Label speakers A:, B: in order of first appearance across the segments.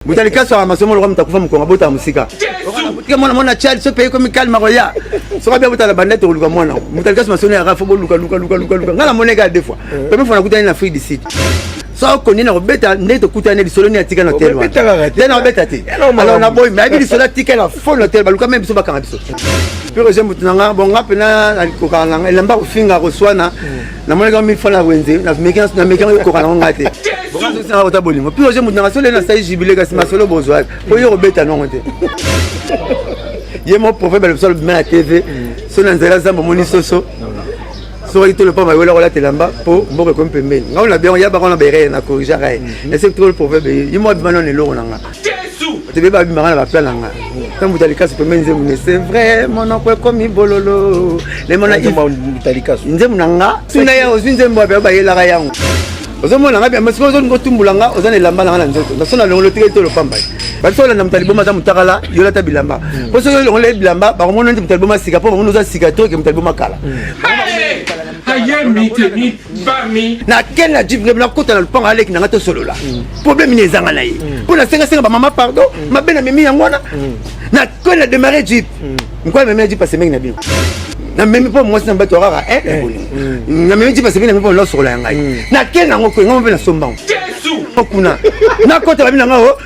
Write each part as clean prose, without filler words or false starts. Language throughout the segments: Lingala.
A: mutalika so amasomo lo mutakufa mukonga bota musika mutika mona child so paye comme calme maroya so ka bia bota la bandette ko luka mona mutalika so masomo ya rafa bo luka ngala moneka deux fois première fois na kutani na Afrique du Sud so koni na robeta ndeto kutani lisolo ni atika na telwa tena robeta te alors na boy mais lisolo atika la fo na telwa luka même so bakanga biso puis je mutunanga bonga pena alikoka nanga elamba kufinga ko swana na moneka mi fala wenze na mekana ko kana ngate bonga so sina ota bolimo puis je mutunanga so le na sai jubilé kasi masolo bozwa ko yo robeta non te yemo prophète le sol na TV so na nzela zamba moni soso so il te le pas wala wala telamba po mboko ko mpembeni nga on a bien ya ba on a béré na corriger ray et c'est trop le prophète yimo bimano ne lo nanga te beba bimana ba plan nanga tant mutalika se pembeni nzemu c'est vrai mon oncle comme bololo les mona mutalika nzemu nanga tuna ya ozinzembo ba yela ga yango ozomona ngabia masiko ozo ngotumbulanga ozana elamba nanga na nzoto nasona longolo tike to lo pamba basola na mutaliboma za mutakala yola ta bilamba poso yo longolo bilamba ba komona ndi mutaliboma sika po bamono za sika to ke mutaliboma kala na ken na jib na kota na lupanga aleki na ngato solo la problème ni ezanga na ye po na senga ba mama pardon mabena memi yangwana na ko na démarrer jib ngwa memi jib passer meng na bien na memi po mwasi na bato rara na memi jib passer meng na po lo solo yanga na ken na ngoko ngombe na somba okuna na kota ba binanga o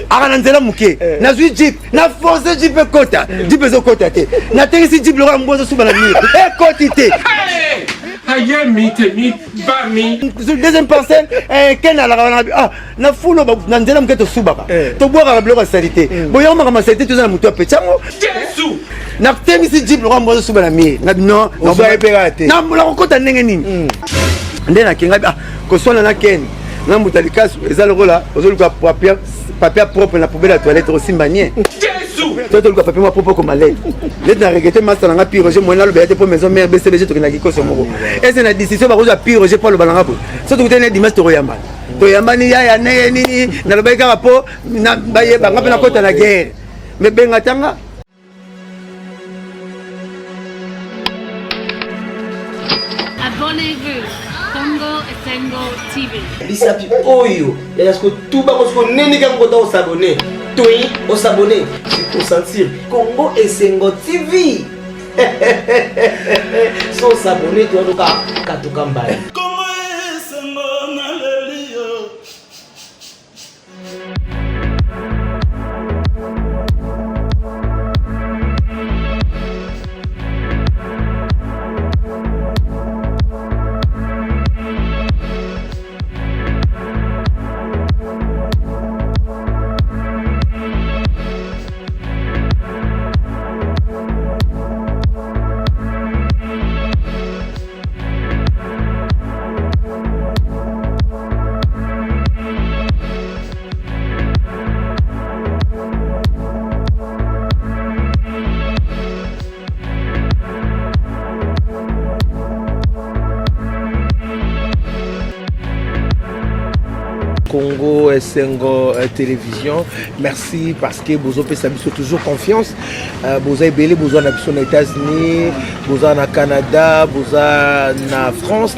A: ara nzela muke na zui jeep na force jeep kota jeep zo kota te na tengisi jeep lo mbozo suba na mire koti te
B: aye mite bami
A: deuxième parcelle ken ala na fulo na nzela muke to suba to boka bloka salité boyo maka salité to za na muto pechango na tengisi jeep lo mbozo suba na mire na non na ba epekate na la kota ndenge nini ndena kenga ko sona na ken na mutalika eza lokola ozoluka papier propre na poubelle à toilette aussi manier toi tu le papier moi propre comme lettre lettre na regretté master na pire Roger moi na le bété pour maison mère BCBG to kinaki ko somoko et c'est na décision ba roza pire Roger pour le balanga po so tu tene dimanche to yamba ni ya ne ni na le baika po na baye ba ngapena kota na guerre mais benga tanga
C: abonnez-vous Congo Esengo TV.
D: Bisapi oyo, est-ce que tout bas parce que neni quand on s'abonner, toi on s'abonner, c'est pour sentir Congo Esengo TV. Sans s'abonner, tu vas katuka mbaya.
E: Congo Esengo na lelio.
D: Congo Esengo Télévision, merci parce que vous avez toujours confiance. Vous avez belé, vous avez aux États-Unis, vous avez au Canada, vous avez en France,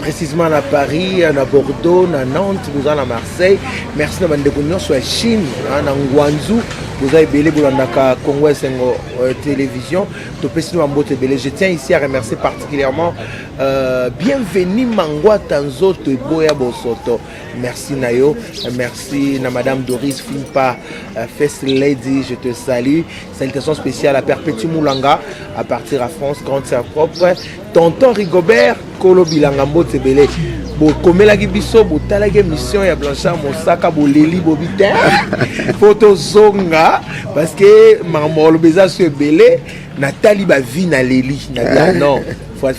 D: précisément à Paris, à Bordeaux, à Nantes, vous avez à Marseille. Merci de vous sur la Chine, à Guangzhou. Vous avez belé, vous avez Congo Esengo Télévision. Je tiens ici à remercier particulièrement bienvenue Mangwa Tanzo Boya Bosoto. Merci Nayo, merci na Madame Doris Fimpa, First Lady, je te salue. Salutations spéciales à Perpétue Moulanga, à partir à France, grande sœur propre. Tonton Rigobert, Kolo Bilanga Mbotebele. Bo komelaki biso bo talaki mission ya Blanchard Mosaka bo leli bobita photo zonga parce que mamolo beza so belé Nathalie ba vie na leli na non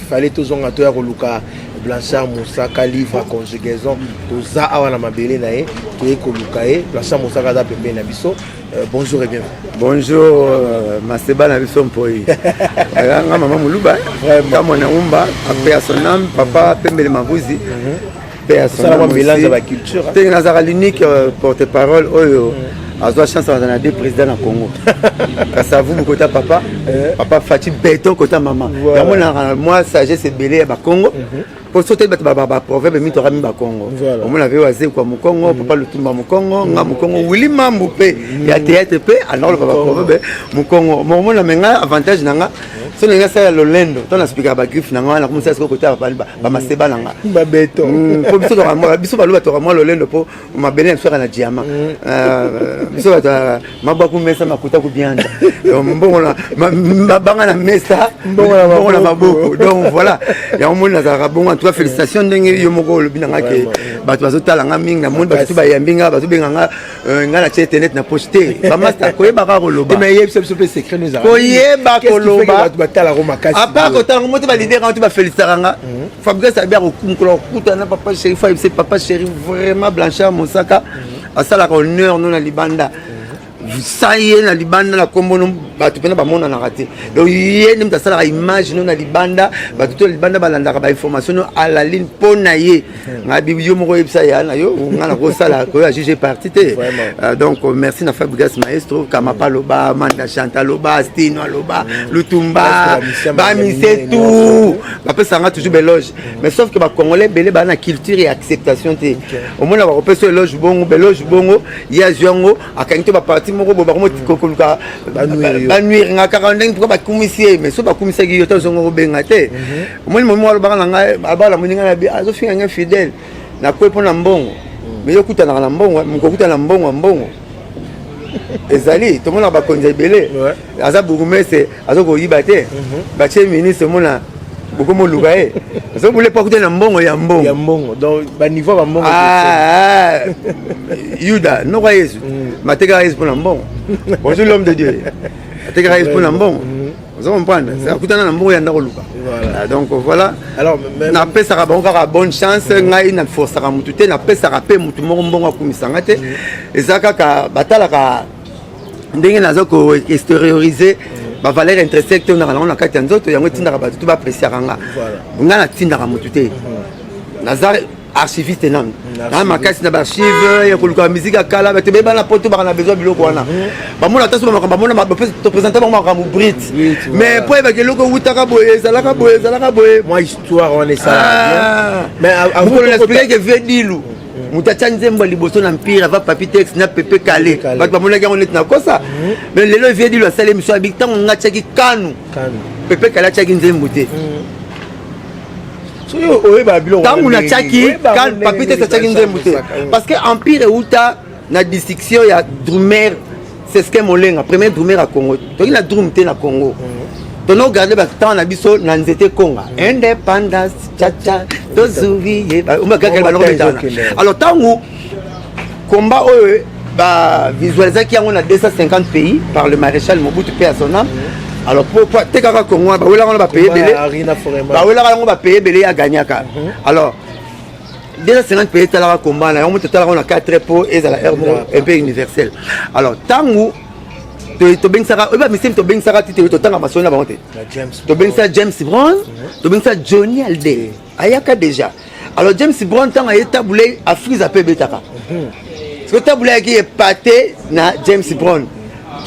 D: fallait to zonga to ya koluka Blanchard Mosaka livre conjugaison to za awa na mabele na ye to ye koluka ye Blanchard Mosaka za pembe na biso. Bonjour et bienvenue.
A: Bonjour, Maseba na biso mpoi. Nga mama muluba, kama na umba, paix à son âme, papa Pembele Mabuzi. Paix à son âme aussi. T'es nazara l'unique porte-parole oyo. Azwa chance dans deux présidents au Congo. Kasa vous côté papa, papa Fatih Beton côté maman. Moi sagesse belé à Congo. pour sauter ba proverbe mito rami ba Congo on l'a vu aze kwa Mukongo papa Lutumba Mukongo nga Mukongo Wilima Mbupe ya théâtre pe alors le papa proverbe Mukongo mo na menga avantage nanga so nga ça lolendo to na speaker ba griffe nanga na komisa ko côté ba maseba nanga
D: ba beto
A: po biso to biso ba luba to mo lolendo po ma bene so na diamant biso ba mabaku mesa makuta ku bianda mbongo na banga na mesa mbongo na maboko donc voilà ya mo na za bongo en tout cas félicitations ndenge yo moko le binanga ke bato bazotala nga mingi na monde bato bayambinga bato benganga nga na internet na poster ba master ko yeba ka koloba
D: mais yebisa biso pe secret nous
A: ko yeba koloba
D: batala ko makasi
A: apa ko tala mo te ba leader quand tu ba féliciter nga Fabrice Abia ko kumkulo kuta na papa chéri c'est papa chéri vraiment Blanchard Mosaka asala ko honneur non na libanda ça y est na libanda na kombono bato pena ba mona na raté donc yé nim ta sala image non na libanda bato to libanda balanda ba information à la ligne pona yé nga bibiyo moko yebisa ya na yo nga na ko sala ko ya juger parti te donc merci na Fabrice Maestro kama paloba manda Chantal loba Stino loba Lutumba ba mi c'est tout ba pe sanga toujours beloge mais sauf que ba congolais belé ba na culture et acceptation te au moins ba ko so eloge bongo ya jongo akanito ba parti moko bo ba ko kokoluka ba nuire nga 40 pourquoi ba commissaire mais so ba commissaire ki yoto zongo benga te moi mo lo ba nga ba la moninga na bi azo finga nga fidèle na ko pona mbongo mais yo kuta na mbongo mo kuta na mbongo ezali to mona ba konja belé aza bugume c'est azo ko yibate ba che ministre mona beaucoup mo lugae azo bule pas kuta na mbongo ya mbongo
D: donc ba niveau ba mbongo
A: Yuda no kwa Yesu mateka Yesu pona mbongo bonjour l'homme de Dieu mateka Yesu pona mbongo vous comprenez c'est kutana na mbongo ya ndako luka donc voilà alors na pesa ka bongo ka bonne chance ngai na force ka mutu te na pesa ka pe mutu moko mbongo akumisanga te ezaka ka batala ka ndenge nazo ko extérioriser ba valeur intersecte on a kati ya nzoto yango tinda ka bato to ba apprécier kanga nga na tinda ka mutu te nazar archiviste nan na makasi na archive ya koluka musique akala ba tebe bana poto ba na besoin biloko wana ba mona taso ba mona ba to présenter ba mona brit mais po ba keloko utaka boye zalaka boye
D: moi histoire on est ça
A: mais vous l'expliquer que veut dilu mutacha nzembo liboso na mpira va papi texte na pepe calé ba ba mona ga on est na kosa mais lelo veut dilu asale mission habitant nga tchaki kanu pepe calé tchaki nzembo te tangu na tchaki kan papi te tchaki nzembo te parce que empire uta na distinction ya drumer c'est ce que molenga premier drumer à Congo to ina drum te na Congo to no garder ba temps na biso na nzete Congo indépendance chacha to zuvi o ma ka ba no betana alors tangu combat ba visualiser qui on a 250 pays par le maréchal Mobutu paix à son âme. Alors pourquoi te kaka Congo ba wela on va payer belé ba wela on va payer belé à gagnaka alors déjà 50 pays tala combat na on tala on a 4 pots et ça la un peu universel alors tangu to ben sara ba misim to ben sara tite to tanga masona ba monte to ben sa James Brown to ben sa Johnny Hallyday ayaka déjà alors James Brown tanga yeta boulé Afrique a peu betaka ce que taboulé qui est pâté na James Brown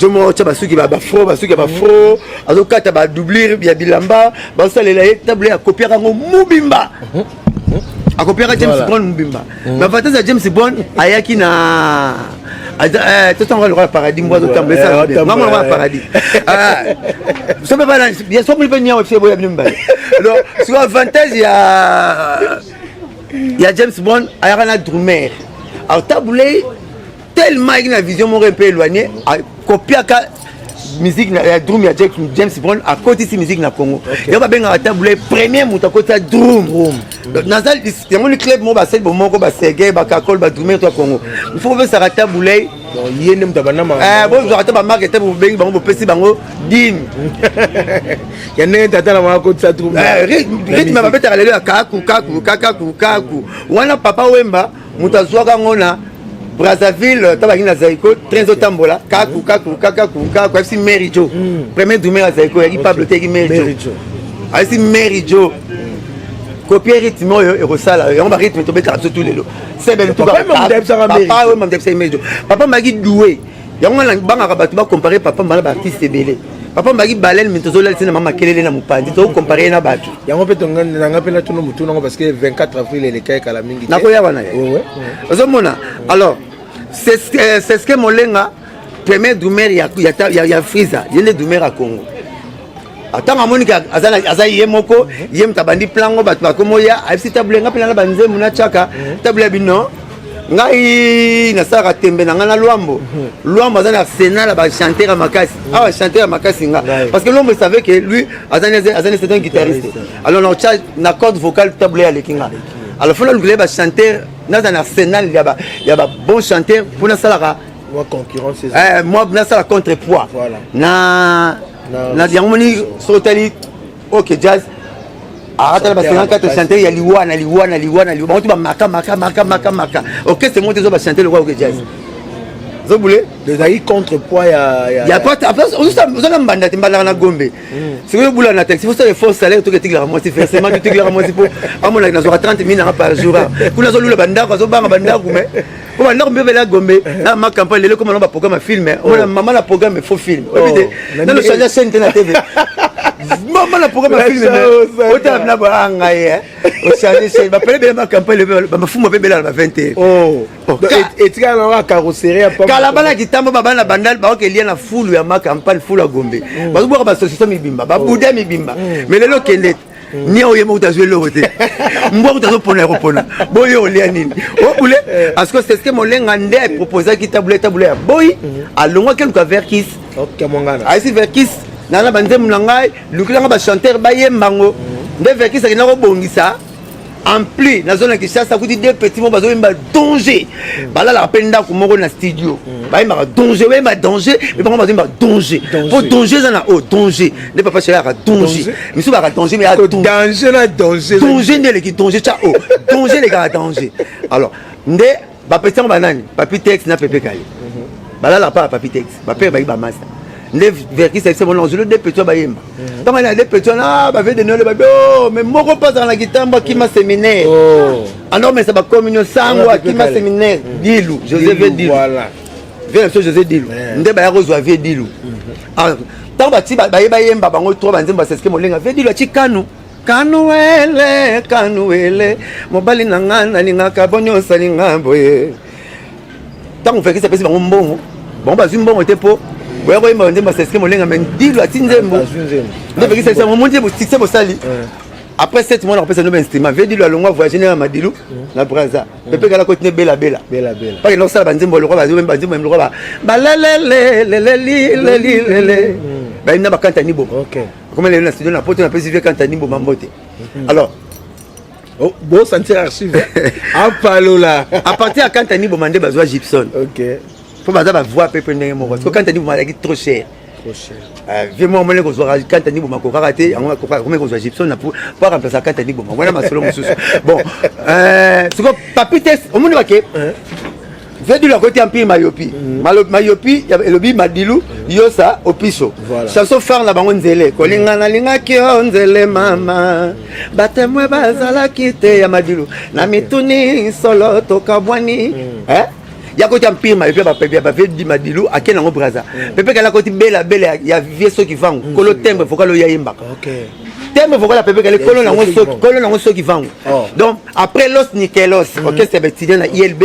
A: je me tiens basuki ba fro azo kata ba doubler ya bilamba ba salela taboulé a copier ngo mubimba a copier James Brown mubimba mais fateza James Brown ayaki na tout on va le paradis moi autant mais ça maman le paradis ça peut pas bien sûr il venir aussi boya bimba alors sur avantage il y a James Brown ayaka na drummer alors taboulé tellement il a une vision un peu éloignée à copier la musique na drum ya James Brown à côté de musique na Congo il va bien à taboulé premier mot à côté drum nazal il y a un club mo ba sel bo moko ba sege ba kakol ba drummer to Congo il faut ver ça taboulé
D: il y a pas na
A: bon je rate ba marque bo bengi bango bo pesi bango dim
D: ya ne tata na ko tsa drum
A: rythme ba beta lelo kaku wana papa wemba mutazwaka ngona Brazzaville tabaki na Zaiko trenzo tambola kaku FC Mary Joe premier drummer à Zaiko ya Pablo Tegi Mary Joe asi Mary Joe copier rythme et resala on va rythme to beta tout lelo c'est ben tout papa Mary Joe papa magi doué yango na banga ka batu ba comparer papa mala ba artiste belé papa mbaki balel mais tozolalisa na mama kelele na mopandi tokompare na bato
D: yango mpe nanga mpe natuna motu nango parce que 24 avril elekaki kala mingi
A: nakoya wana ye ozomona alors c'est ce que molenga premier dumer ya Friza yende dumer à Congo atanga monika aza ye moko ye mtabandi plango bato bakomoya abisi tabulenga pela na banzemu na chaka tabula bino ngai nasaka tembe na ngana Luambo aza na Arsenal ba chanter à makasi chanter à makasi nga parce que l'homme savait que lui c'est un guitariste alors na corde vocale tabula ya lekinga alors faut le ba chanter na Arsenal ya ba bon chanteur pour na salaka
D: moi concurrence
A: moi na sala contrepoids
D: voilà
A: na diamoni sotali OK jazz arata ba 54 chanter ya liwana bantu ba maka OK c'est monté zo ba chanter le roi OK jazz zo boulé
D: des contrepoids
A: ya pas après on a mbanda timbala na Gombe c'est que boula na taxi faut ça les forces salaire tout que tigla moi c'est forcément tu tigla moi c'est pour amona na zo 30 000 par jour kuna zo lula banda ko zo banga banda ko mais ko banda ko bela Gombe na ma campagne le comment on va programme film on maman la programme faux film dans le changer chaîne na TV maman la programme film autant na banga ye au changer chaîne ba pele bela ma campagne ba fumo bela ba 21
D: et tu as la carrosserie
A: kala bana kitambo baba na bandal ba ko lié na fulu ya ma campagne fulu ya Gombe ba zo ba société mibimba ba bouda mibimba mais lelo kende ni oye mo utazwe lo wote mbo utazo pona repona boyo olia nini o bule parce que c'est ce que molenga ndé proposer ki tabule ya boy alonga quelque verkis
D: OK mongana
A: ai si verkis na banze mulanga lukilanga ba chanteur ba yembango ndé verkis akina ko bongisa en plus na zone qui chasse akuti deux petits mots bazo yemba danger bala la penda ko moko na studio ba yemba danger we ma danger mais bango bazo yemba danger pour danger zana danger ne papa chéri a danger misu ba danger mais a
D: danger na danger
A: ndele ki danger cha danger les gars danger alors ndé ba petit ba nani papi texte na pepe kali bala la pas papi texte ba père ba yi ba master ndé verki c'est mon enjeu de petits ba yemba donc il y a des petits na ba fait de noël ba mais moko pas dans la guitare qui m'a séminaire alors mais ça va communion sangwa qui m'a séminaire Dilou Joseph Dilou
D: voilà
A: viens sur Joseph Dilou ndé ba ya rezo vie Dilou ah tant ba ti ba yemba bango trop ba nzemba c'est ce que molenga vie Dilou ti kanu kanuele mobali nanga nalingaka bonyo salinga boye tant on fait que ça pèse bango mbongo bon ba zimbongo te po boya ko yemba ndemba c'est ce que molenga men Dilou ati nzembo ndé fait que c'est mon mondier succès bo sali après 7 mois on appelle ça nouvel instrument vie Dilou alongwa voyager na Madilou na Brazza pepe kala ko tine bela pas que non ça ba nzembo le roi ba nzembo le roi ba lele ba ina ba kanta nibo
D: OK
A: comme les studio na poto na pesi vie kanta nibo mambote alors
D: bon sentir archive à palola
A: à partir à kanta nibo mandé bazwa Gibson
D: OK
A: faut baza ba voix pepe ndenge moko parce que kanta nibo malaki trop cher vieux moi mole ko zora kanta nibo makoko raté yango ko comme ko zwa Gibson na pour remplacer kanta nibo ngwana masolo mususu bon c'est quoi papi test au monde baké Ve du la côté empire Mayopi. Mayopi, le bi Madilou, Yosa, Opiso. Chanson phare na bango nzele. Kolinga na linga ki nzele mama. Batemwe bazala kite ya Madilou. Na mituni solo toka bwani. Ya côté empire Mayopi ba pepe ba ve di Madilou akena ngo braza. Pepe kala côté bela ya vie so qui vend. Kolo tembe fokalo ya yimba.
D: OK.
A: Tembe fokala pepe kala kolo na ngo so qui vend. Donc après Los Nikelos, OK c'est étudiant na ILB.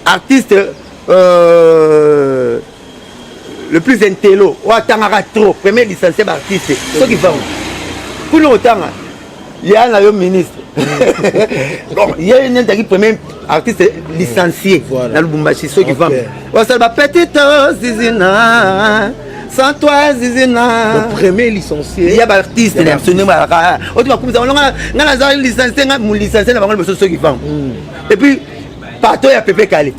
A: Artiste le plus intello ou attendra trop premier licencié artiste ceux qui font pour longtemps il y a un ministre bon il y a un premier artiste licencié dans le Bumbashi ceux qui font ça va petite zizina sans toi zizina
D: le premier licencié
A: il y a un artiste absolument on va comme ça on a licencié mon licencié dans le ceux qui font et puis pato ya pepe kale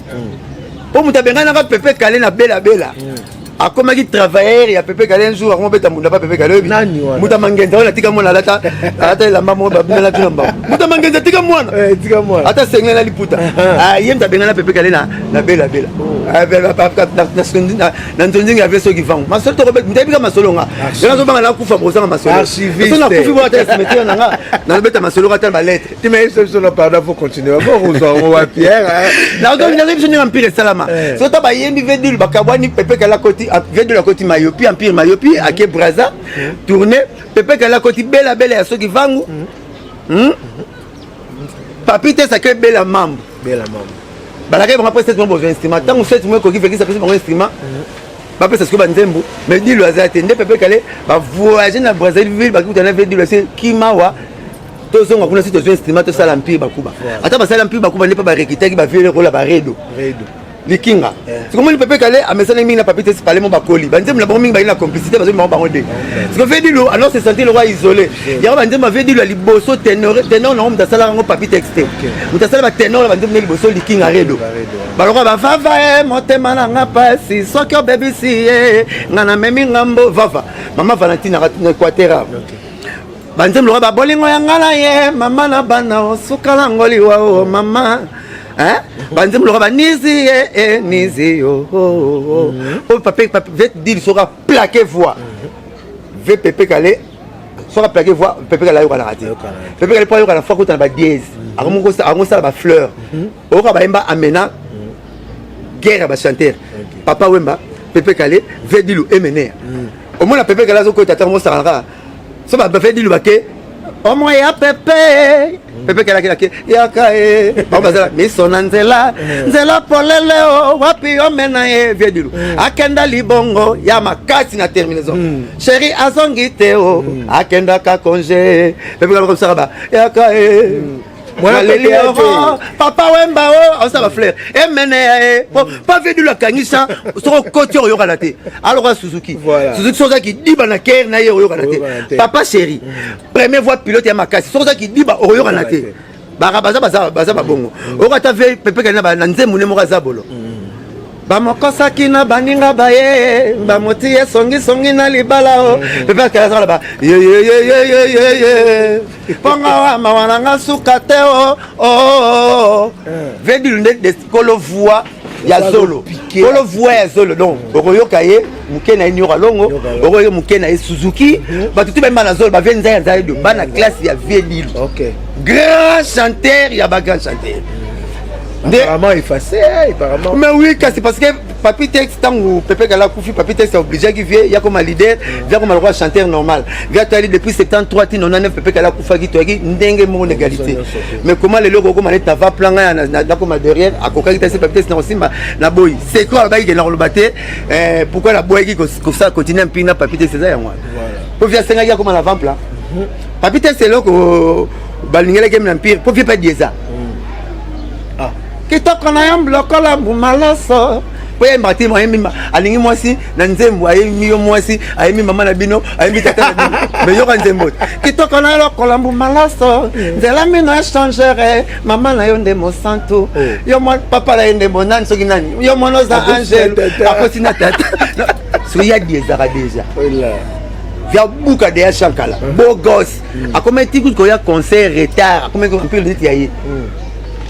A: po muta benga na pepe kale na bela a comme qui travailleur ya pepe kale un jour on beta munda pa pepe kale muta mangenza on tika mona lata la maman ba bina la tulamba muta mangenza tika mwana ata sengela liputa yem ta benga na pepe kale na bela na ntonzinga ya veso kivang masolo to robert ndebika masolo nga na zo banga na kufa bozanga masolo
D: archiviste
A: na kufi bo ata cimetière nga na beta masolo ka ba lettre
D: tu me laisses sur le pardon faut continuer bon Pierre
A: na zo na lebso ni empire salama so ta ba yembi vedil bakabwani pepe kala koti vient de la côté Mayopi, Empire Mayopi, à Ké Braza, tourné, Pépé Kala côté Bella Bella à ceux qui vangent. Papi te sacré Bella Mambo.
D: Bella Mambo.
A: Balaka va presque bon instrument. Tant que c'est moi qui fait ça bon instrument. Papa c'est ce que banzembo. Mais dit le hasard tende Pépé Kala va voyager dans Brazzaville, va écouter na dit le c'est Kimawa. Tous on a tous instrument tout ça l'empire Bakuba. Attends parce que l'empire Bakuba n'est pas réquité qui va faire le rôle à Baredo. Likinga. C'est comme le Pépé Kala a mis ça na papi te parler mon bakoli. Banzembo la bombe ba complicité parce que mon baronde. Ce que fait dit le alors c'est senti le roi isolé. Il y a banzembo avait dit le liboso ténor non dans ça là on papi texté. On ta ça ba ténor banzembo liboso likinga redo. Baloko ba vava motema na ngapa si soko baby si ngana memi ngambo vava. Mama Valentine na Equateur. Banzembo ba bolingo ya ngala ye mama na bana sukala ngoli wa mama. Hein? Banzem le nizi nizi yo oh papa veut dire sera plaqué voix veut Pépé Kala sera plaqué voix Pépé Kala yo kana raté Pépé Kala yo kana fois que tu na dièse akomo ça ba fleur o ka ba emba amena guerre ba chanter papa wemba Pépé Kala veut dire le emene au moins la Pépé Kala zo ko tata mo saranga so ba veut dire le baké au moins ya Pépé Pépé Kala yakae babazala misona nzela polele wapi omena ye viedilu akenda libongo ya makasi na terminaison chéri azongite akenda ka congé Pépé Kala comme ça ba yakae papa wemba on ça va fleur et mene pas viedilu akangisa soko côté yo kalate alors Suzuki soza qui diba na ker na yo kalate papa chéri première voix pilote ya makasi soza qui diba yo kalate baza babongo okata ve Pépé Kala na nzembo ne moka zabolo bamokosaki na baninga baye bamoti ye songi na libala o Pépé Kala sala ba ye ponga wa mawana suka te o veut dire de kolo voix ya solo kolo voix ya solo donc okoyoka ye mukena nyora longo okoyo mukena ye Suzuki batutu ba na solo ba venza ya zaidi bana classe ya Vedil grand chanteur ya ba grand chanteur
D: apparemment effacé apparemment
A: mais oui c'est parce que papi texte tant ou Pépé Kala Koufi papi texte est obligé qui vient il y a comme un leader vient comme un roi chanteur normal vient aller depuis 73 99 Pépé Kala Koufa qui toi qui ndenge mon égalité mais comment les logos comme ta va plan na comme derrière à coca qui papi texte na aussi na boy c'est quoi ba qui na le battre pourquoi la boy qui comme ça continue un pina papi texte ça moi pour vient senga qui comme un avant plan papi texte c'est là que balingela game l'empire pour vient pas dire ça kitoko na yo bloko la malaso po ya mbati mo yemi alingi mwasi na nzembo ayemi yo mwasi ayemi mama na bino ayemi tata na bino mais yo ka nzembo kitoko na yo kolambu malaso nzela mino échangere mama na yo ndemo santo yo mo papa la ndemo nani soki nani yo mono za angel akosi na tata so ya diezaka déjà via buka de Shankala beau gosse a combien de temps ya concert retard a combien de temps ya yi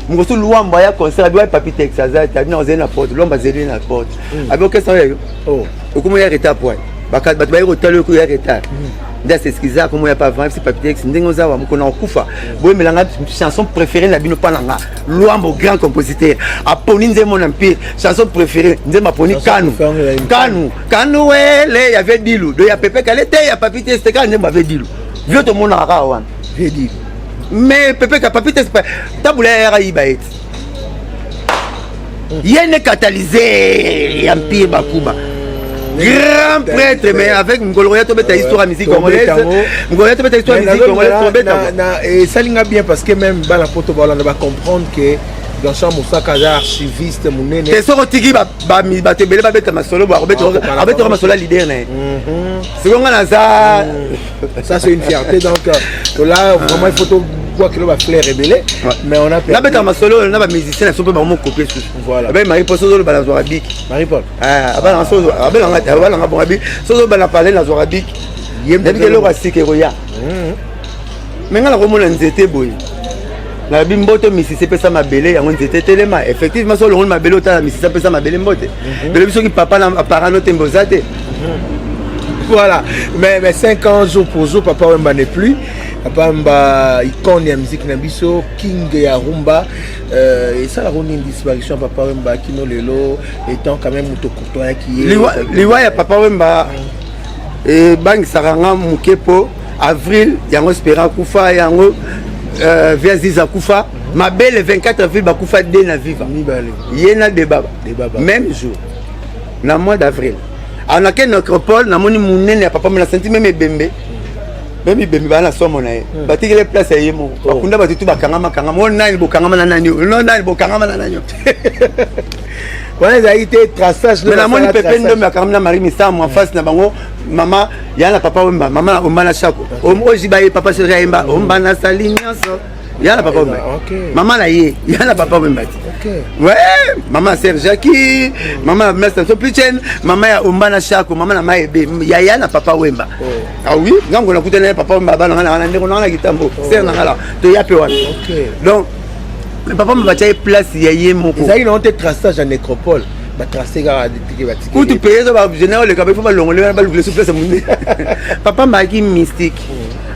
A: Mgosu luamba ya concert doit papi Texas ta na ozena porte lomba zeli na porte abi question yo okumu ya retard point bakat bat bayi hotel ko ya retard nda c'est skiza comme ya pas vendre si papi Texas ndingo za wa mukona okufa boye melanga chanson préférée na bino pananga luamba grand compositeur aponi nze mon empire chanson préférée nze maponi kanu wele ya Vedilu do ya Pépé Kala te ya papi Texas ka nze ma Vedilu vieux to mona ka wan Vedilu mais Pépé Kala papi Texas tabula ya ibaet yene catalysé empire Bakuba grand prêtre mais avec Ngoloya to beta histoire musique congolaise Ngoloya to beta histoire musique congolaise
D: et ça linga bien parce que même bala poto bala va comprendre que dans chambre Moussaka archiviste munene
A: c'est so tiki ba te bele ba beta masolo ba beta masolo leader né c'est comme
D: ça c'est une fierté donc là vraiment il faut quoi que va fleur rebelle mais on a
A: la beta masolo na ba musicien so ba mo copier tout voilà ben Marie Paul so ba la zorabique
D: Marie Paul
A: aba so aba nga bon abi so ba la parler la zorabique yembe le wasike roya mais nga la komona nzete boy la bimboto misisi pesa mabele yango nzete telema effectivement so longo mabele ota misisi pesa mabele mbote bele biso ki papa na parano tembozate
D: voilà mais 5 ans jour pour jour papa Wemba n'est plus papa icône ya musique na biso king ya rumba et ça la une disparition papa Wemba kino lelo étant quand même moto courtois qui est
A: liwa ya papa Wemba et bang saranga mukepo avril yango espéra kufa yango via Ziza kufa ma belle 24 avril bakufa de na viva yena de baba même jour na mois d'avril on a qu'un nécropole na moni munene ya papa mena senti même bembe bana somo na ye batiki les places ye mo bakunda batutu bakangama kangama nani bokangama na nani non nani bokangama na nani
D: voilà ça a été traçage
A: mais la moni pepe ndo me kangama na Marie Missa en face na bango mama yana papa Wemba mama omana chako oji baye papa Cheria Yemba ombana salinyaso yana papa Wemba mama na ye yana papa Wemba ouais mama Serge Jackie mama Mester Sopichen mama ya ombana chako mama na maebe ya yana papa Wemba ah oui ngango na kutana papa Wemba bana na ndeko na kitambo c'est na ngala to yape wana donc papa Wemba cha place ya ye moko
D: ça il a été traçage en nécropole ba tracer ga detike ba tiki
A: ou tu payes ba général le kabé faut ba longole ba le place munde papa Wemba ki mystique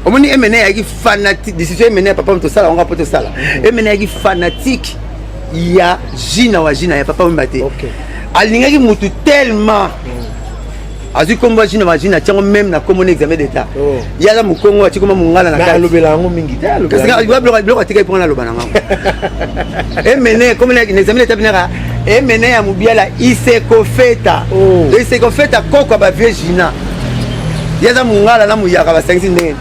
A: omoni emene ya ki fanatique décision emene papa Wemba to sala on va poto sala emene ya ki fanatique ya jina wa jina ya papa Wemba te alingaki mutu tellement azu kombo jina wa jina tiango même na comme examen d'état yala mukongo ati koma mungala na
D: kati lobela ngo mingi ta
A: parce que il va bloquer tika pour na lobana ngo emene comme l'examen d'état binara emene ya mubiala iseko feta iseko feta koko ba vieux jina yala mungala na muyaka ba 5 ndenge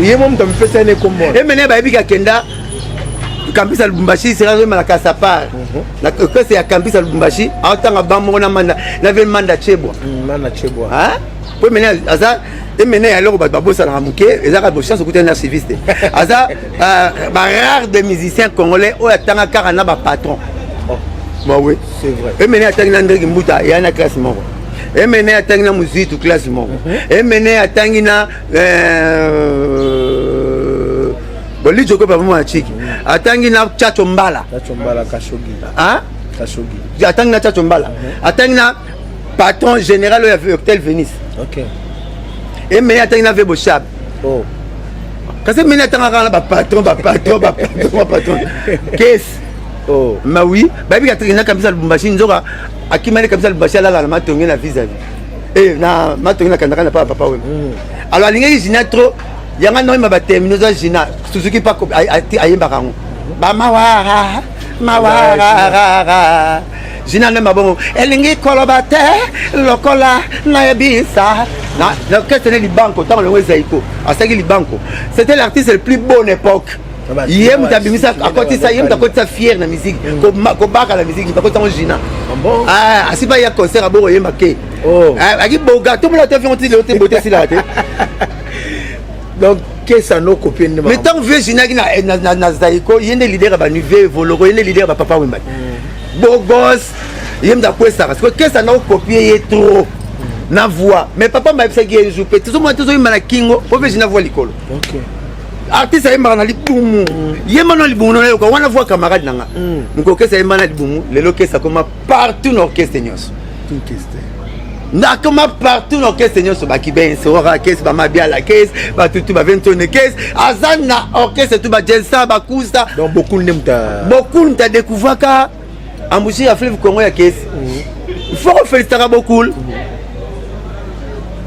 D: yemo mto mpesa ne kombo
A: emene ba ebika kenda Kambisa Lubumbashi sera vraiment la kasapa na que c'est ya Kambisa Lubumbashi atanga bamoko na manda na ve manda chebwa hein pour mener aza emene alors ba bossa na muke ezaka bo chance okuta na civiste aza ba rare de musiciens congolais o atanga kara na ba patron bah oui
D: c'est vrai
A: emene atanga na ndenge mbuta ya na classe moko emene atanga na musique classe moko emene atanga na Boli joko pa mwa chiki atangi na chacho mbala
D: kashogi
A: hein kashogi atangi na chacho mbala atangi na patron général ya Hotel Venice et mais atangi na Vebo Shab kasi mena atanga na ba patron qu'est-ce ma oui ba bi atangi na Kambisa Lubumbashi nzoka akimani Kambisa Lubumbashi la na matongi na vis-à-vis et na matongi na kandaka na papa Wemba alors lingi jina trop yanga no ma batermino za jina Suzuki pa ayemba kango ba mawara jina na mabongo elingi kolobate lokola na yebisa na qu'est-ce li banco tant le wezaiko asaki li banco c'était l'artiste le plus beau époque yé mutabimisa akoti sa yé mutakoti sa fier na musique ko baka la musique ko tant jina ah asiba ya concert abo yemba ke aki boga tout le monde a fait monter le hôtel beauté si la
D: donc qu'est-ce que nous copions
A: mais tant vieux Gina na Zaiko yende leader ba nouveau voloro yende leader ba papa Wemba beau gosse yemda kwesa parce que qu'est-ce que nous copier trop na voix mais papa m'a fait que je peux tout le monde toujours na kingo pour vieux Gina voix likolo artiste yemba na libumu yemba na libumu na ko wana voix camarade nanga ngo qu'est-ce yemba na libumu lelo qu'est-ce comme partout dans orchestre nyos
D: tout qu'est-ce
A: na comment partout dans caisse seigneur so bakiben so ra caisse ba mabia la caisse ba tout ba 20 tonnes caisse azana orchestre tout ba jelsa ba kusa
D: donc beaucoup
A: n'ta découvert ka ambushi à fleuve Congo ya caisse il faut féliciter beaucoup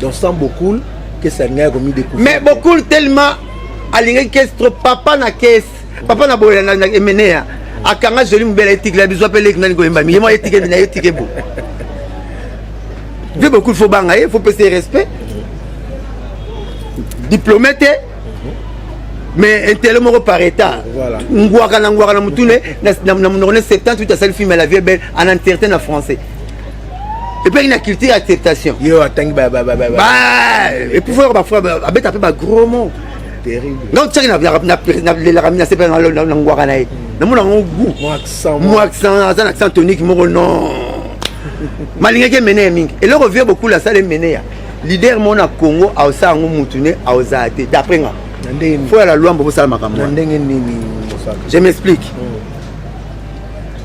D: donc sans beaucoup que ça n'a remis découvert
A: mais beaucoup tellement alinga caisse trop papa na caisse papa na boya na emenea akanga joli mbele éthique la biso appelé nani ko emba mi mo éthique na éthique bo il beaucoup faut bangayer, il faut passer respect. Diplômé, mais intellectuellement par état.
D: Voilà.
A: Ngouaka na mutune na 78 à celle film la vie belle en entretien en français. Et puis il y a une culture d'acceptation.
D: Yo attends bah
A: et puis faut parfois abet un peu ba gros mot.
D: Terrible.
A: Non, tu sais na la ramina c'est pas dans ngouaka na. Na mona ngou. Moi accent tonique mo non. Malingé mené mingi et le revient beaucoup la salle mené leader mona Congo a osa ngo mutune a osate d'après nga faut la loi mbo sala makambo je m'explique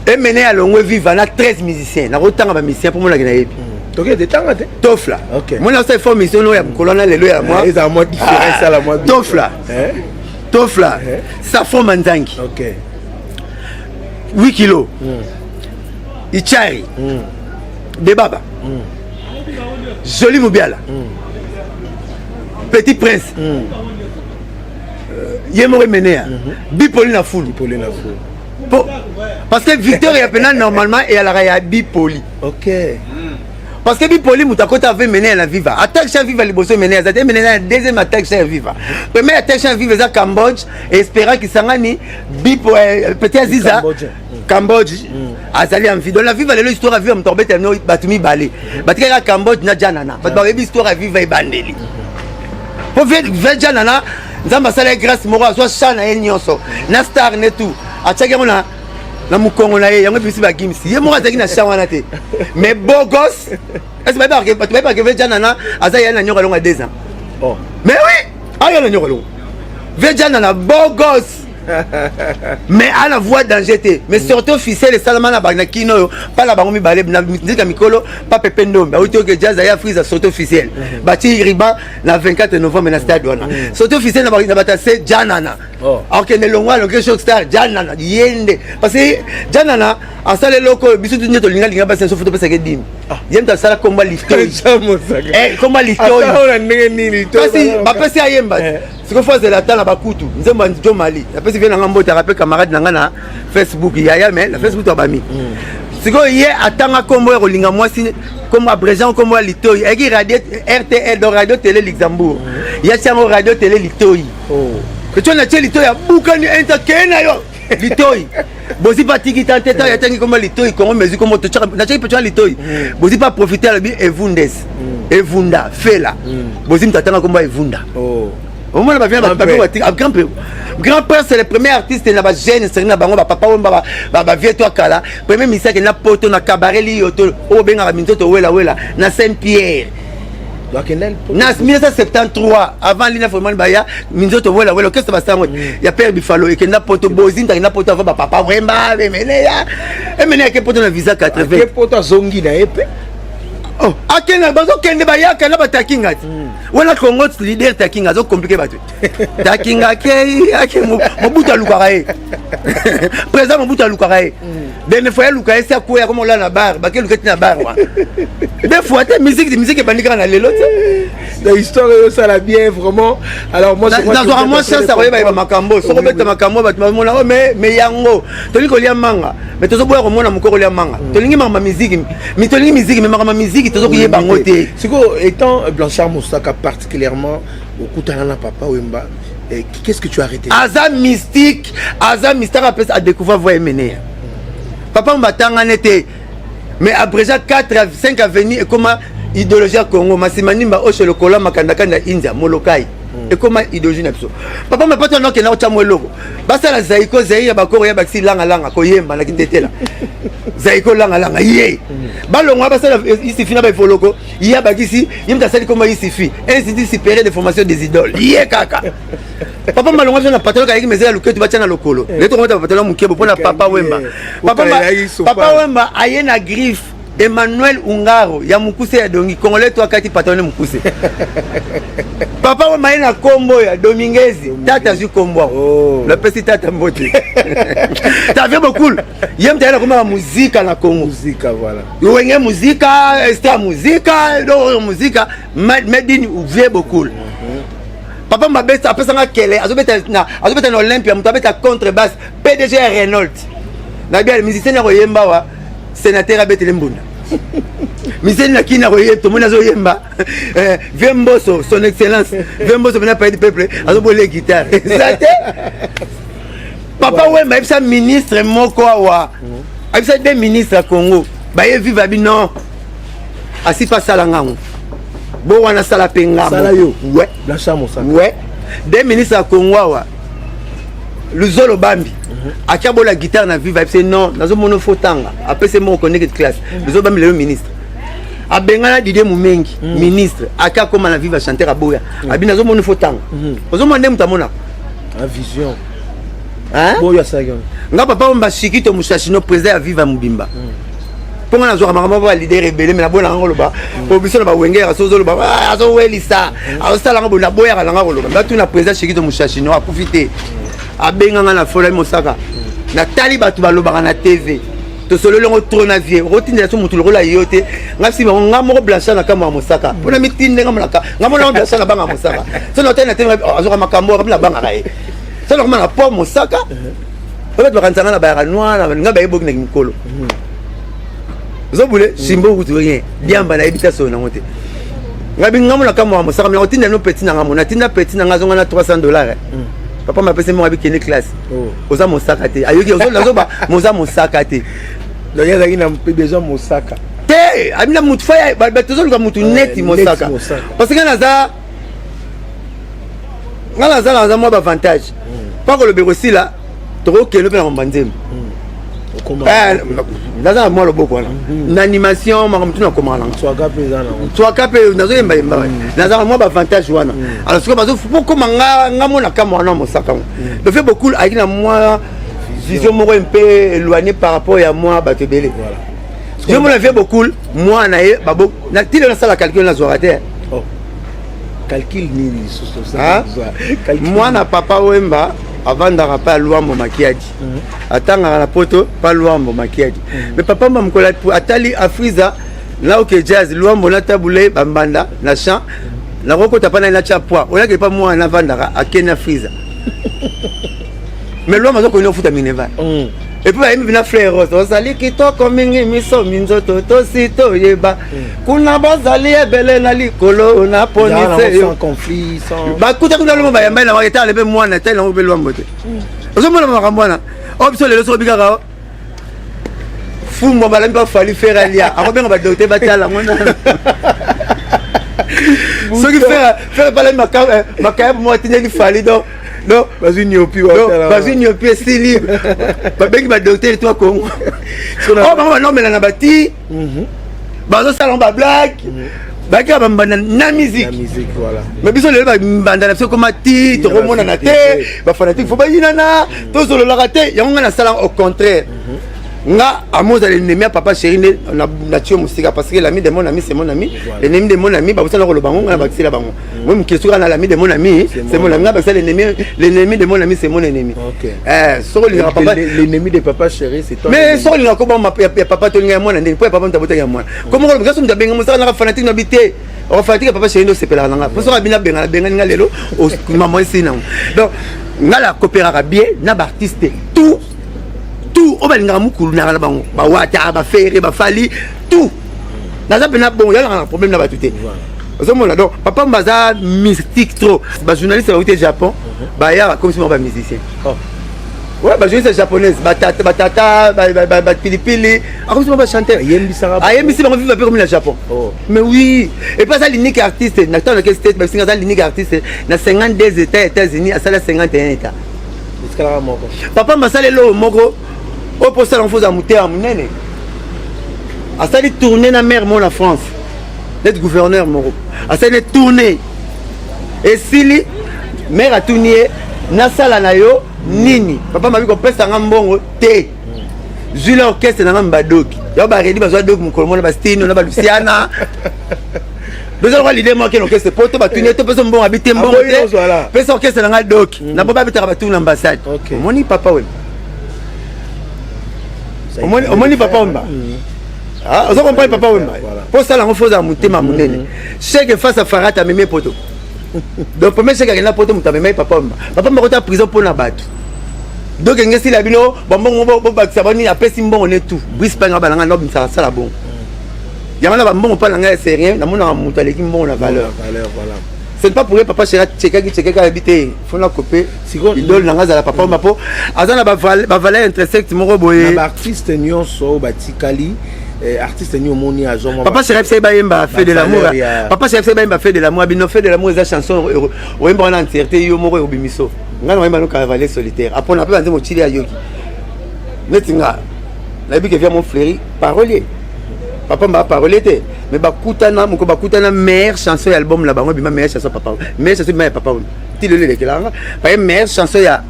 A: et mené à longue vivre na 13 musiciens na rotanga ba musiciens pour mona na yebi
D: Ok, de temps
A: Tofla.
D: Ok.
A: Moi, c'est formation, il y a un colonel, il y a moi.
D: Ils ont moins différent, ça la moins.
A: Tofla. Tofla. Safo Manzangi.
D: Ok.
A: 8 kilos. Ichari. Debaba. Joli Moubiala. Petit Prince. Yemore Menea. Bipoli na foule.
D: Bipoli na foule.
A: Parce que Victor Yapena normalement et à la Bipoli.
D: Ok.
A: Parce que Bipoli Moutakota avait mené à la Viva. Attaque chef Viva les bossons mené à la deuxième attaque chef Viva. Première attaque chef Viva c'est Cambodge et espérant qu'il s'engage Bipo petit Aziza Cambodge. Azali en vie. Donc la Viva l'histoire à vivre m'tombait tellement batumi balé. Batika Cambodge na janana. Bat histoire à vivre et bandeli. Pour faire janana nzamba sala grâce moro soit chana nyonso na star ne tout. Atchaka mona na mukongo na ye yango bisi ba gimsi ye moko azaki na chawa na te mais beau gosse est-ce que veja nana azaya na nyoka longa 2 ans
D: oh
A: mais oui aya na nyoka longa veja nana beau gosse mais à la voix danger te mais surtout officiel salama na bana kino pas la bango mi balé na ndika mikolo pas pepe ndombe auto que jazz ya freeze surtout officiel bati riba na 24 novembre na stade wana surtout officiel na bata se janana ok ne longwa lo quelque chose star janana yende parce que janana asale loko bisu tu nyeto linga ba senso photo pesa ke dim yenda sala komba lifto komba lifto kasi ba pesa ayemba siko faze la tala bakutu nzemba njo mali la pesa vient ngambo ta rappel camarade nanga na Facebook ya mais la Facebook to bami siko ye atanga kombo ya kolinga mwasi comme abrégant comme litoyi eki radio RTL do radio télé Luxembourg ya tiango radio télé litoyi que tu as litoyi ya bukani entertainer yo litoyi bosi pas tiki tante ya tangi comme litoyi comme mesure comme to na tiki petit litoyi bosi pas profiter la bi evundes evunda fela bosi mtatanga comme evunda au moins va venir grand père c'est le premier artiste na ba jeune c'est na bango ba papa ba vieux toi kala premier ministre qui na poto na cabaret li yoto o benga minzoto wela na Saint-Pierre na 1973 avant l'ina vraiment baya minzoto wela qu'est-ce que ça va ya père Bifalo et que na poto bozinta na poto va papa wemba meneya et meneya que poto na visa 80
D: que poto zongi na épée.
A: Oh, akena bazo kende bayaka na batakinga ti. Wana Congo leader takinga zo compliqué batu. Takinga ke ake mobuta lukarae. Président mobuta lukarae. Dene fois lukarae ça quoi comme là na bar, ba ke lukati na bar wa. Des fois ta musique bandika na lelo ti.
D: La histoire ça la bien vraiment. Alors moi
A: c'est moi chance ça ba makambo, so beta makambo batu mona mais yango. Toli ko lia manga. Mais tozo boya ko mona mukoko lia manga. Tolingi mama musique, mi tolingi musique mais mama musique
D: étant Blanchard Moussaka particulièrement au Koutanana Papa Wemba, qu'est-ce que tu as arrêté?
A: Aza mystique a découvert voie mener. Papa Mbatanga n'était mais après 4 à 5 avenues et comment idéologie à Congo Massimani mba oshe le kola makandaka na India Molokai et comment idéologie na biso. Papa m'a pas ton nom que na otamo logo. Basa la zaiko zaïa bakoro ya baksi langa koyemba na kitetela. Zaiko langa yé. Balongwa basa ici fina ba foloko. Ya bakisi yimta sali comment ici fi. Institut supérieur de formation des idoles. Yé kaka. Papa malongwa na patron ka yiki mezela luketu bacha na lokolo. Leto ngota patron mukebo pona papa Wemba. Papa Wemba ayena griffe Emmanuel Ungaro ya mukuse ya dongi Congolais toi kati patone mukuse. Papa wa maina kombo ya Domingezi tata zu kombo. Le petit tata mbote. Ça fait beaucoup. Yem tayana koma muzika na Congo.
D: Muzika voilà.
A: Wenge muzika, extra muzika, do muzika made in vie beaucoup. Papa mabesa apesa nga kele azobeta na Olympia mutabeta contrebasse PDG Renault. Na bien musicien ko yemba wa sénateur abetele mbunda. Miseni na kina koye to mona zo yemba. Vemboso son excellence. Vemboso vena pays du peuple azobole guitare. Zate. Papa Wemba ebisa ministre moko wa. Ebisa des ministres à Congo. Ba ye viva bi non. Asi pa sala ngango. Bo wana sala penga.
D: Sala yo.
A: Ouais.
D: La chambre ça.
A: Ouais. Des ministres à Congo wa. Luzolo Bambi. Akabo la guitare na viva c'est non nazo mono fotanga après c'est mon connecté de classe Luzolo Bambi le ministre abengana Didier Mumengi ministre aka koma na viva chanter aboya abi nazo mono fotanga ozo mande mutamona
D: en vision
A: hein
D: boya sayon
A: nga papa mba shikito mushashino président ya viva mubimba Pour nga zo makambo ba leader rebelle mais na bona ngoloba po biso na ba wengera sozo loba azo welisa azo sala ngo na boya kana ngoloba ngatu na président Chikito Mushashi no akufite abenga nga na fola Mosaka na tali batu baloba na TV to solo longo trona vie rotinda so mutu lokola yote ngasi nga moko blancha na kama Mosaka pona mitinde nga monaka nga mona blancha na banga Mosaka so no tena tena azo ka makambo ka na banga kae so no na po Mosaka oba bakanzanga na ba noir nga ba yeboki na mikolo zobule simbo kutu rien diamba na ebita so na ngote ngabi ngamona kama Mosaka mais otinda no petit na ngamona tinda petit na ngazonga na $300 papa m'a pèsé moi avec une classe oza Mosaka te ayoki ozoba moza Mosaka te
D: donc il y a besoin Mosaka
A: te amina mutu faya ba tozo nga mutu net Mosaka parce que naza ngala moi avantage pas que le bureau si là toko kelo pe na mbandem naza moi le boko na animation ma mutu na komala soit capé nazo yemba naza moi avantage wana alors ce que bazo pour comment nga mona kama wana Mosaka le fait beaucoup avec na moi vision moko un peu éloignée par rapport à moi batebele voilà je me fait beaucoup moi na babo na tile na sala calcul na zorater
D: calcul ni ça
A: moi na papa wemba avant d'arriver à Luambo Makiadi atanga na poto pas Luambo Makiadi mais papa m'a mkola atali afriza là où que jazz Luambo na tabule bambanda na chant na roko tapana na chapwa on a que pas moi na vandara à Kenya friza mais Luambo ko no futa mineva et puis il vient frère Rose sali kitoko mingi miso minzoto to sito yeba kuna bazali ebele na likolo na ponise
D: sans conflit sans
A: ba kuta kuna lo ba yamba na waketa lebe mwana tele ngo belwa mbote ozo mona makamwana obiso lelo so bigaka fumo bala mpa fali faire alia akobenga ba docteur batala ngona so ki faire bala makaya mo tineli fali donc non
D: vas-y nyopi
A: vas-y nyopi c'est libre ba bengi ba docteur toi Congo oh ba non mais na bati bazo salon ba blague baka ba mbana na musique
D: voilà
A: mais biso le ba mbanda na comme ti to komona na te ba fanatique faut ba yinana to solo la raté yango na salon au contraire nga amoza l'ennemi papa chéri na tio musika parce que l'ami de mon ami c'est mon ami l'ennemi de mon ami ba bosala ko lo bango na bakisela bango moi mkesu kana l'ami de mon ami c'est mon ami nga bakisela l'ennemi de mon ami c'est mon ennemi soko li papa
D: l'ennemi de papa chéri c'est toi
A: mais soko li ko ba papa to nga mwana ndeni po papa mtabota ya mwana comme ko ngaso mtabenga musaka na fanatique na bité o fanatique papa chéri ndo sepela nga pour soko bina benga nga lelo o maman sina donc nga la coopérera bien na ba artiste tout tout on va linga mukulu na la bango ba wata ba fere ba fali tout naza pena bon ya un problème na ba tuté ozo mona donc papa mbaza mystique trop ba journaliste ba au Japon ba ya comme si on ba musicien ouais ba journaliste japonaise ba tata ba pilipili comme si on ba chanteur yembi ba vivre comme le Japon mais oui et pas ça l'unique artiste na tant que state ba singa ça l'unique artiste na 52 États-Unis à ça 51 états papa masale lo moko au poste l'enfance à monter à munene à ça de tourner na mère mon en France d'être gouverneur moko à ça de tourner et si mère a tourné na sala na yo nini papa m'a vu qu'on pèse nga mbongo te Jules orchestre na ngamba doki yo ba redi bazwa doki mukolo na ba stino na ba Luciana besoin de l'idée moi que l'orchestre poto ba tourner to besoin mbongo habiter mbongo te pèse orchestre na nga doki na baba bitaka ba tourner ambassade moni papa we omoni papa wemba ozo comprendre papa wemba pour ça la faut à mutema munene chèque face à Farata meme poto donc premier chèque na poto mutameme papa wemba papa mbakota prison pour na bato donc ngesi la bino bombongo bo bakisa boni apesi mbongo ne tout bris pa ngaba nga no bimsa sala bon yamana ba mbongo pa nga c'est rien na mona mutu aleki mbongo na valeur
D: voilà
A: c'est pas pour papa chéri checker habiter faut la couper idole nanga za la papa mapo azana ba valeur intersect moko boye
D: ba artiste nyonso batikali artiste nyo moni azo
A: papa chéri c'est ba yemba fait de l'amour papa chéri c'est ba yemba fait de l'amour bino fait de l'amour za chanson o yemba na entièreté yo moko o bimiso ngana yemba no cavalier solitaire après on a pas nzemo chili ya yoki netinga na bi que vient mon fléri parolier papa m'a parlé mais bakutana moko bakutana meilleure chanson et album là-bas moi bima meilleure chanson papa meilleure chanson mais papa ti le là par meilleure chanson ya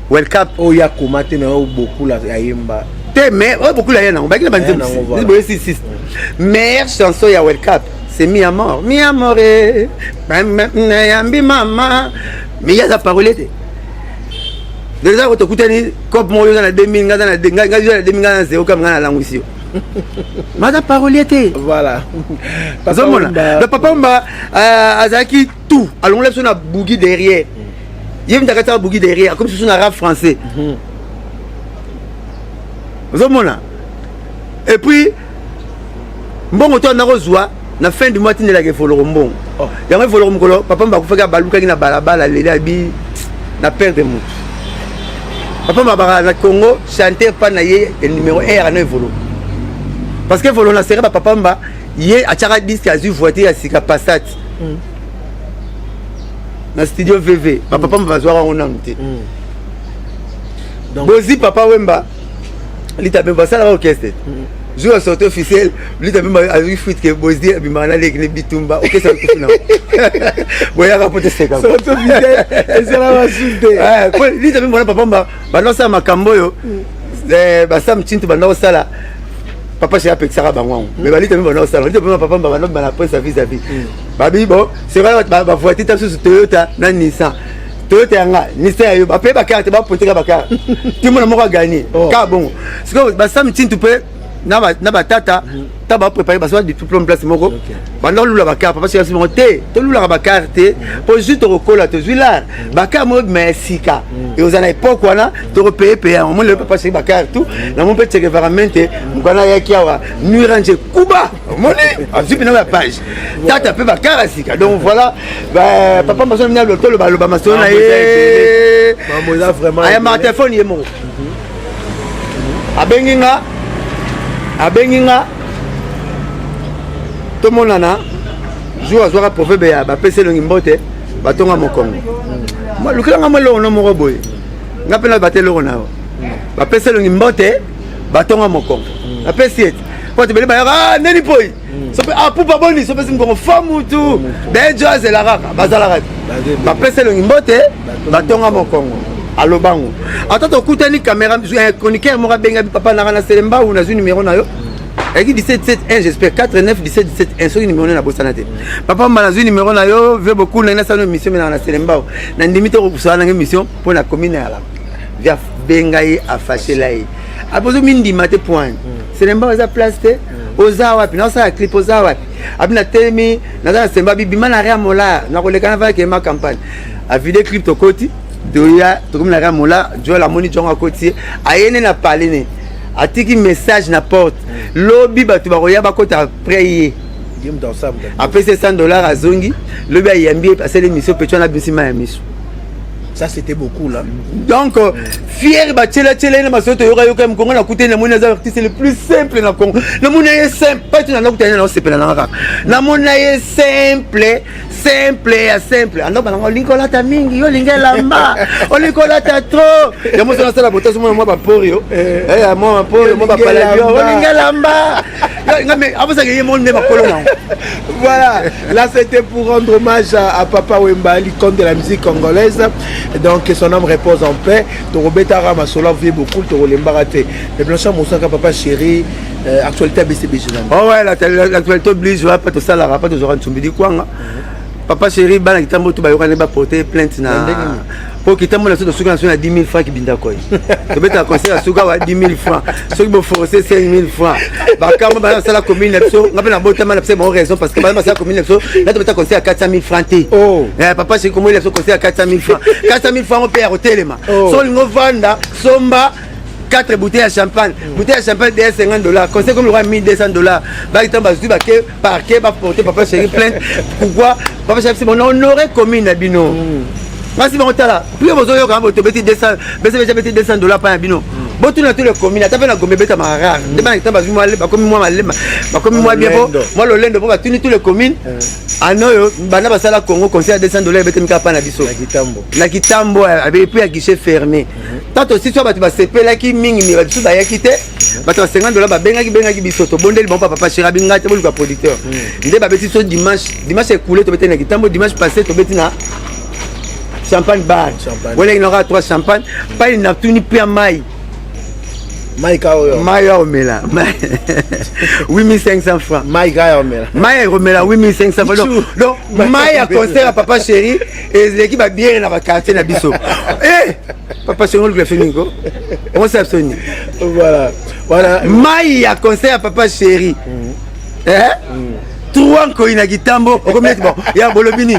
A: welcome
D: oh ya komate na beaucoup la yemba
A: mais beaucoup la yana on va dire meilleure chanson ya World Cup c'est Mi Amor yambi mama mais ya za parole te déjà quand tu coupe mo yo na 2000 nga na 2000 nga na 0 comme nga na langue ici mada parole te
D: voilà
A: le papa mba azaki tout allons lève son na bougie derrière yem takata bougie derrière comme si son arabe français et puis mbongo to na rozwa na fin du mois tinela ke foloro mbongo yango foloro mukolo papa mba kufaka baluka na balabala lele abi na perdre mutu papa mba na Congo chanter pas na ye le numéro 1 na evolo parce que volo na sera papa mba ye achaka disque azu voiture ya sika Passat na studio VV papa mba bazwa on nante bozi papa wemba lita bemba sala orchestre jour sortie officielle lita bemba azu fuite que bozi bimana lek ne bitumba orchestre kufuna boya rapote seka sortie officielle et c'est la suite lita bemba papa mba banosa makambo yo basam chintu banosa sala papa chez apexara bango mais balita bemba sala lita bemba papa mba bana presse vis-à-vis babi bon c'est vrai ba voiture ta sur Toyota na Nissan Toyota yanga Nissan yo ba paye ba carte ba poter ba carte tout monde moko gagner ka bon c'est que ba sam tin tu peux na ba tata ta ba préparer ba soit du tout plan place moko ba non lula ba carte papa c'est monter to lula ba carte pour juste recoller to zuila ba carte mo mesika et aux années époque wana to payer au moins le papa c'est ba carte tout na mon petit environnement mukana yaki awa nuiranje kuba moni azupi na page tata pe ba carte sika donc voilà papa maso na le tolo ba lo ba maso na e
D: mamoza vraiment
A: ay ma téléphone yemo abenginga to monana jour azwaka proverbe ya bapese longi mbote batonga mokongo moi lukanga molo no moko boy ngapela batelo na bapese longi mbote batonga mokongo apesi et kwa tebele ba neni boy so pe apupa boni so pe singo famu tu dejo azela raka bazala raka bapese longi mbote batonga mokongo alobango atata kutani caméra chroniqueur mora benga papa na selemba ou na numéro na yo Eki 1771 j'espère 49 17 17 so numéro na bosanate papa mba na numéro na yo veut beaucoup na sa mission na selemba na ndimite ko kusala na mission pour la commune ya la via benga yi afashelayi abozo mindi mate point selemba za place te ozawa puis na sa clip ozawa abina temi na za selemba bibima na ria mola na kolekana va ke ma campagne a vidéo clip to koti doya to comme la ria mola jo la moni jonga koti ayene na palene atiki message na porte lobby batu bakoya bakota prier après $100 à zongi lobby ayambi passer l'émission pecho na bisima ya miso
D: ça c'était beaucoup là
A: donc fier ba tchela na masoto yoka yoka mkongo na kutena mona za artiste le plus simple na Congo na mona ye simple pas tu na kutena na sepela na raka na mona ye simple ando bana linkola ta mingi yo lingela o linkola ta trop ya mo sala sala botaso mo ba porio mo porio mo ba pala yo o lingela mba ngame abosa ke yemo ne ba kolona
D: voilà là c'était pour rendre hommage à Papa Wemba l'icône de la musique congolaise donc que son âme repose en paix to robeta rama solo vie beaucoup to lembarate et blanchard mosaka papa chéri actualité BCB jeune
A: oh ouais l'actualité oblige pas to sala pas to zora ntumbidi kwanga papa chéri bana kitambo to bayokane ba porter plainte na pour kitambo na so suka na 10 000 francs ki binda koy to beta conseil suka wa 10 000 francs so ki bo forcer 5 000 francs ba kama ba sala commune so ngape na botama na bon raison parce que ba sala commune so là to beta conseil à 400 000 francs té oh papa chéri comment il a conseil à 400 000 francs 400 000 francs on paye au téléma so lingo vanda somba 4 bouteilles à champagne bouteille à champagne de $50 conseil comme le roi $1200 ba kitambo ba zuba ke parquet ba porter papa chéri plainte pourquoi papa chéri c'est mon honoré commune na bino merci bon tala plus besoin yo quand to beti $200 pa bino botu na tous les communes ta na gombe beta marara de ba kitambo ba ba comme moi malema ba comme moi bien bon moi le lendo ba tuni tous les communes anoyo bana ba sala Congo conseil à $200 beta mika pa na biso na kitambo avec puis à guichet fermé tant aussi soit ba sepela ki mingi mi ba biso ba yakite ba $50 ba bengaki biso to bondeli bon papa chéri binga te boluka producteur nde ba beti so dimanche écoulé to beta na kitambo dimanche passé to beti na champagne bar voilà il aura 3 champagne pas il n'a tuni pia mai
D: Maïka Oyo.
A: Maïka Omela. 8500 francs.
D: Maïka Omela.
A: Maïka Omela, 8500 francs. Donc, Maïka concert à Papa Chéri et l'équipe a bien dans le quartier de Bisso. Eh, Papa Chéri, on le fait Nico. On s'est abstenu.
D: Voilà. Voilà.
A: Maïka concert à Papa Chéri. Eh? 3 ans koina kitambo okometi bon ya bolobini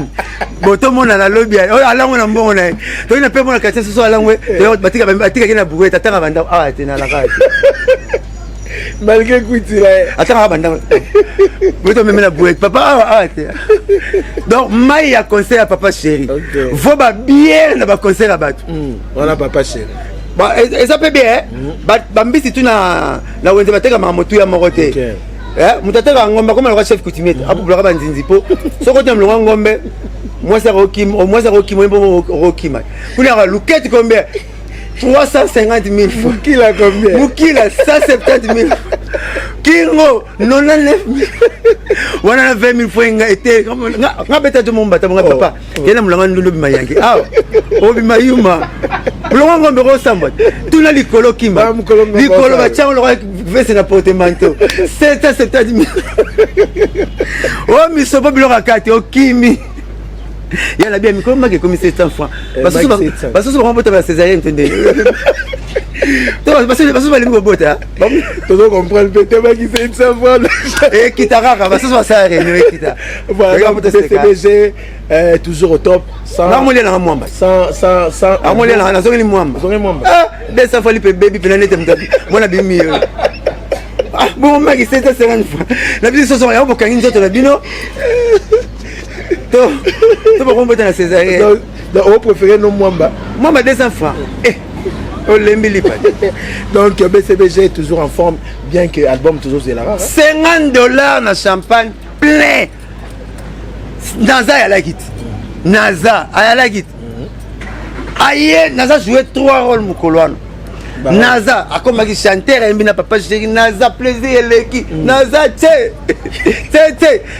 A: boto mona na lobby alango na mbongo na to ina pe mona katia so alangwe batika kina buwe tatanga banda tena la kati
D: malgré kuti là
A: atanga banda boto même na buwe papa donc mai ya concert à Papa Chéri faut ba bien na ba concert à batu
D: voilà Papa Chéri
A: ba et ça peut bien ba mbisi tu na wenze bateka mamotu ya morote mutateka ngombe comme le chef coutumier apo bloka banzinzi po soko tem lo ngombe moi ça rokim bon rokima kuna luketi combien 350 000 francs
D: Mukila combien
A: Mukila 170 000 Kingo 99 000 wana 20 000 francs nga été nga beta to momba ta nga papa kena mulanga ndulo bima yange obima yuma mulanga ngombe ko samba tuna likolo kimba likolo ba chango lo vese na portemanteau 770 000 miso bobilo kakati okimi il y a bien micro qui comme 700 francs parce que on peut faire césarienne entendez parce que va aller bota
D: tu dois comprendre peut-être qui 700 francs
A: et qui taraka parce que ça réunion kita
D: voilà CBG toujours au top sans
A: amolia na mwamba
D: sans
A: amolia na zongeli mwamba 200 fois lipe baby penalty mtabi mwana bimi bon maki 750 francs la vie ce sont ya bokangi nzoto na bino tu vas comprendre la césarienne.
D: On préfère nos Mwamba.
A: Mwamba 200 francs. On l'aime pas.
D: Donc BCBG est toujours en forme, bien que l'album toujours c'est là.
A: $50 dans champagne plein. Naza à la guide. Naza à la guide. Aïe, Naza jouait 3 rôles Mukoloano. Naza, a comme qui chanteur et mina Papa Chéri, Naza plaisir l'équipe, Naza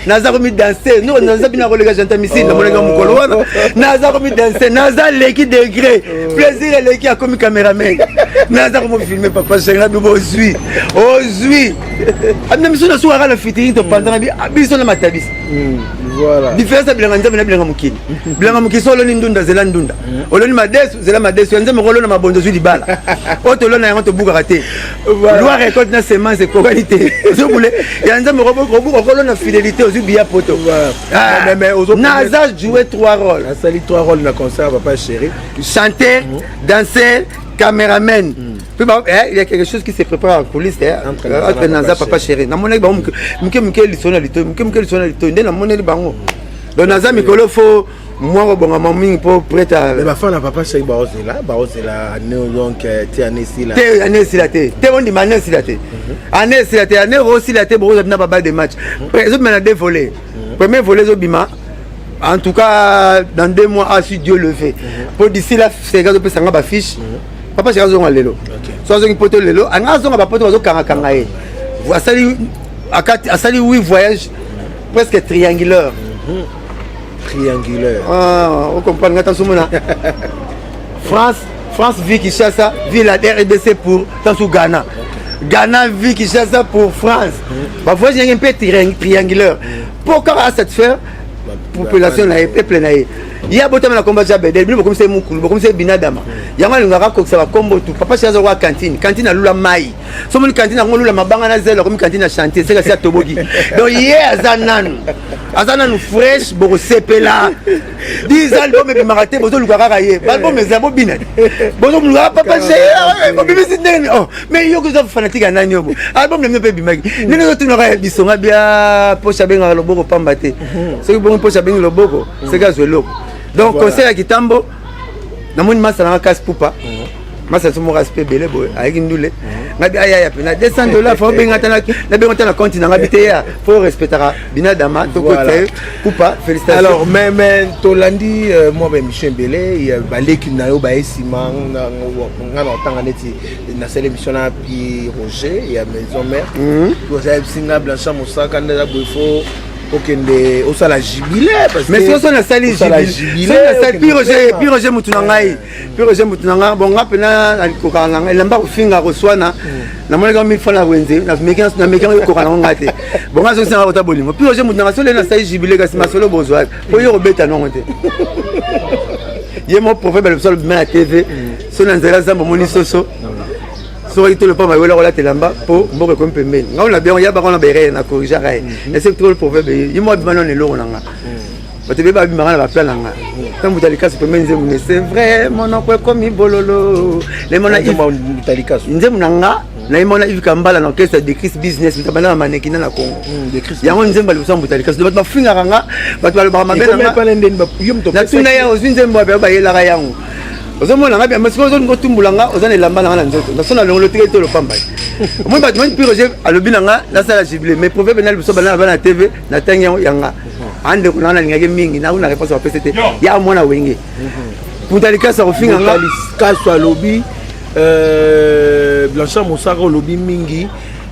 A: Naza comme danser, nous Naza bina relega chanteur ici, dans mon gars Mukoloana, Naza comme danser, Naza l'équipe degré, plaisir l'équipe a comme caméraman, Naza comme filmer Papa Chéri, nous ozui, amna miso na soara la fitiri to pendant biso na matabis.
D: Voilà.
A: Différence bilanga nzambe na bilanga mukini. Bilanga mukini solo ni ndunda zela ndunda. Oloni madesu zela madesu nzambe rolo na mabondo zwi dibala. Oto lona yango to buka raté. Loi récolte na semence qualité. Zo boule ya nzambe rolo na fidélité aux bia poto. Mais Naza jouait 3 rôles.
D: A sali 3 rôles na concert Papa Chéri.
A: Chanteur, danseur, caméraman. Il y a quelque chose qui se prépare en coulisses entre Naza Papa Chéri. Na monnaie ba mke lisona lito, mke lisona lito ndena monnaie bango. Donc Naza mikolo faut moi bonga maming pour prêter à
D: mais ba fa na Papa Chéri ba osela donc ti anesi la.
A: Te anesi la te on dit manesi la te. Anesi la te ane aussi la te bo na ba de match. Exemple maintenant 2 volets. Premier volet zo bima. En tout cas dans 2 mois si Dieu le fait. Pour d'ici là c'est gars peut sanga ba fiche. Papa Chéri zo lelo. So zo poto lelo anga zo ba poto zo kanga kanga e. Asali 8 voyages presque triangulaires.
D: Triangulaire.
A: On comprend attention mona. France vit Kinshasa, vit la RDC pour Tansou Ghana. Ghana vit Kinshasa pour France. Bah voyage un peu triangulaire. Pourquoi satisfaire population na peuple na e. Il y a beaucoup de combat jabedel, comme c'est Mukulu, comme c'est Binadama. Yama ngara ko ça va combo tout. Papa chez wa cantine à lula mai. Somo cantine à lula mabanga na zelo comme cantine à chanter, c'est ça tobogi. Donc hier azananu fresh bo sepela. 10 albums et maraté bozo lukara raye. Album mes abo bina. Bozo lukara papa chez bo bibi sindene. Oh, mais yo ko fanatique anani yo. Album ne me bimagi. Nene zo tunora bisonga bia pocha benga loboko pambate. C'est bon pocha benga loboko. C'est gaz loko. Donc conseil à Kitambo namoni masa na casse poupa masa somo respect belé boy avec ndule ngabi aya pena $200 faut benga tana na benga tana compte na ngabité ya faut respecter binadama to côté poupa félicitations.
D: Alors mais tolandi moi ben Michel Belé il ba leki na yo ba esima ngana otanga neti na celle émission na pi Roger et à maison mère vous avez singa Blanchard Moussaka ndela boifo okende osala jubilé
A: mais si on a sali jubilé puis Roger Moutunangai bon ngapena alikokana elamba kufinga koswana na mona comme 1000 fois na wenze na mekan kokana ngate bon ngazo sanga kota bolingo puis Roger Moutunangai sole na sali jubilé kasi masolo bozwa po yo robeta non te ye mo prophète le sol na TV so na nzela zamba moni soso so ito le pas ma wala telamba po mboka ko mpembeni ngao na bien ya ba kona bere na corriger rai et c'est trop le prophète yi mo bimano ne lo nanga batebe ba bimana ba plan nanga quand vous allez casser pembeni nzemu c'est vrai mon oncle comme bololo les mona
D: italika
A: nzemu nanga na imona Yves Kambala na orchestre de Chris Business mutabana manekina na Congo
D: de Chris
A: yango nzemba lusambu talika so ba finga kanga batu ba mabena na tuna ya ozinzembo ba yela ga yango ozomona ngabi amasiko zongo tumbulanga ozana elamba na nzoto nasona longo tike to lo pamba moi ba moi puis Roger alobi nanga na sala jubilé mais prophète benal biso bana na TV na tangi yanga ande ko na ngake mingi na una réponse au PCT ya mona wenge putalika sa ofinga nga
D: kaso alobi Blanchard Mosaka lobby mingi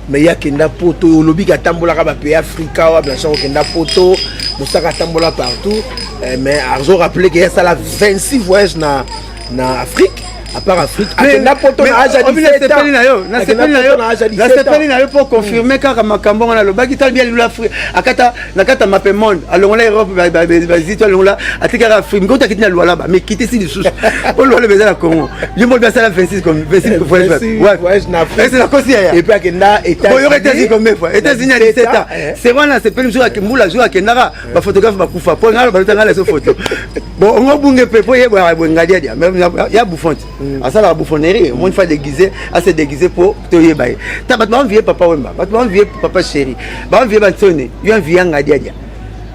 D: mais ya kenda poto lobby ka tambola ka ba pays Africa wa Blanchard kenda poto Mosaka tambola partout mais arzo rappeler que ça la 26 voyages na Afrique à part Afrique kenda poto na âge de 17 ans
A: na sepeli na yo pour confirmer kaka makambo na lobaki tal bien l'Afrique akata nakata mape monde alongola Europe ba zito alongola atika Afrique ngota kitina lwala ba mais quitter si du sous on lwala beza la Congo yimbo bien ça la 26 comme 26
D: voyage na Afrique
A: c'est la kosi ya
D: et puis kenda
A: États-Unis combien fois États-Unis à 17 ans c'est vrai là c'est pas le jour mbula jour akendaka ba photographe ba kufa po ngalo ba tanga les photos bon on bunge pe po yeba ngadia dia même ya bouffante asala la bouffonnerie moi une fois déguisé assez déguisé pour te yebaye ta bat ba envier papa wemba bat ba envier papa chéri ba envier batsone yo envier ngadia dia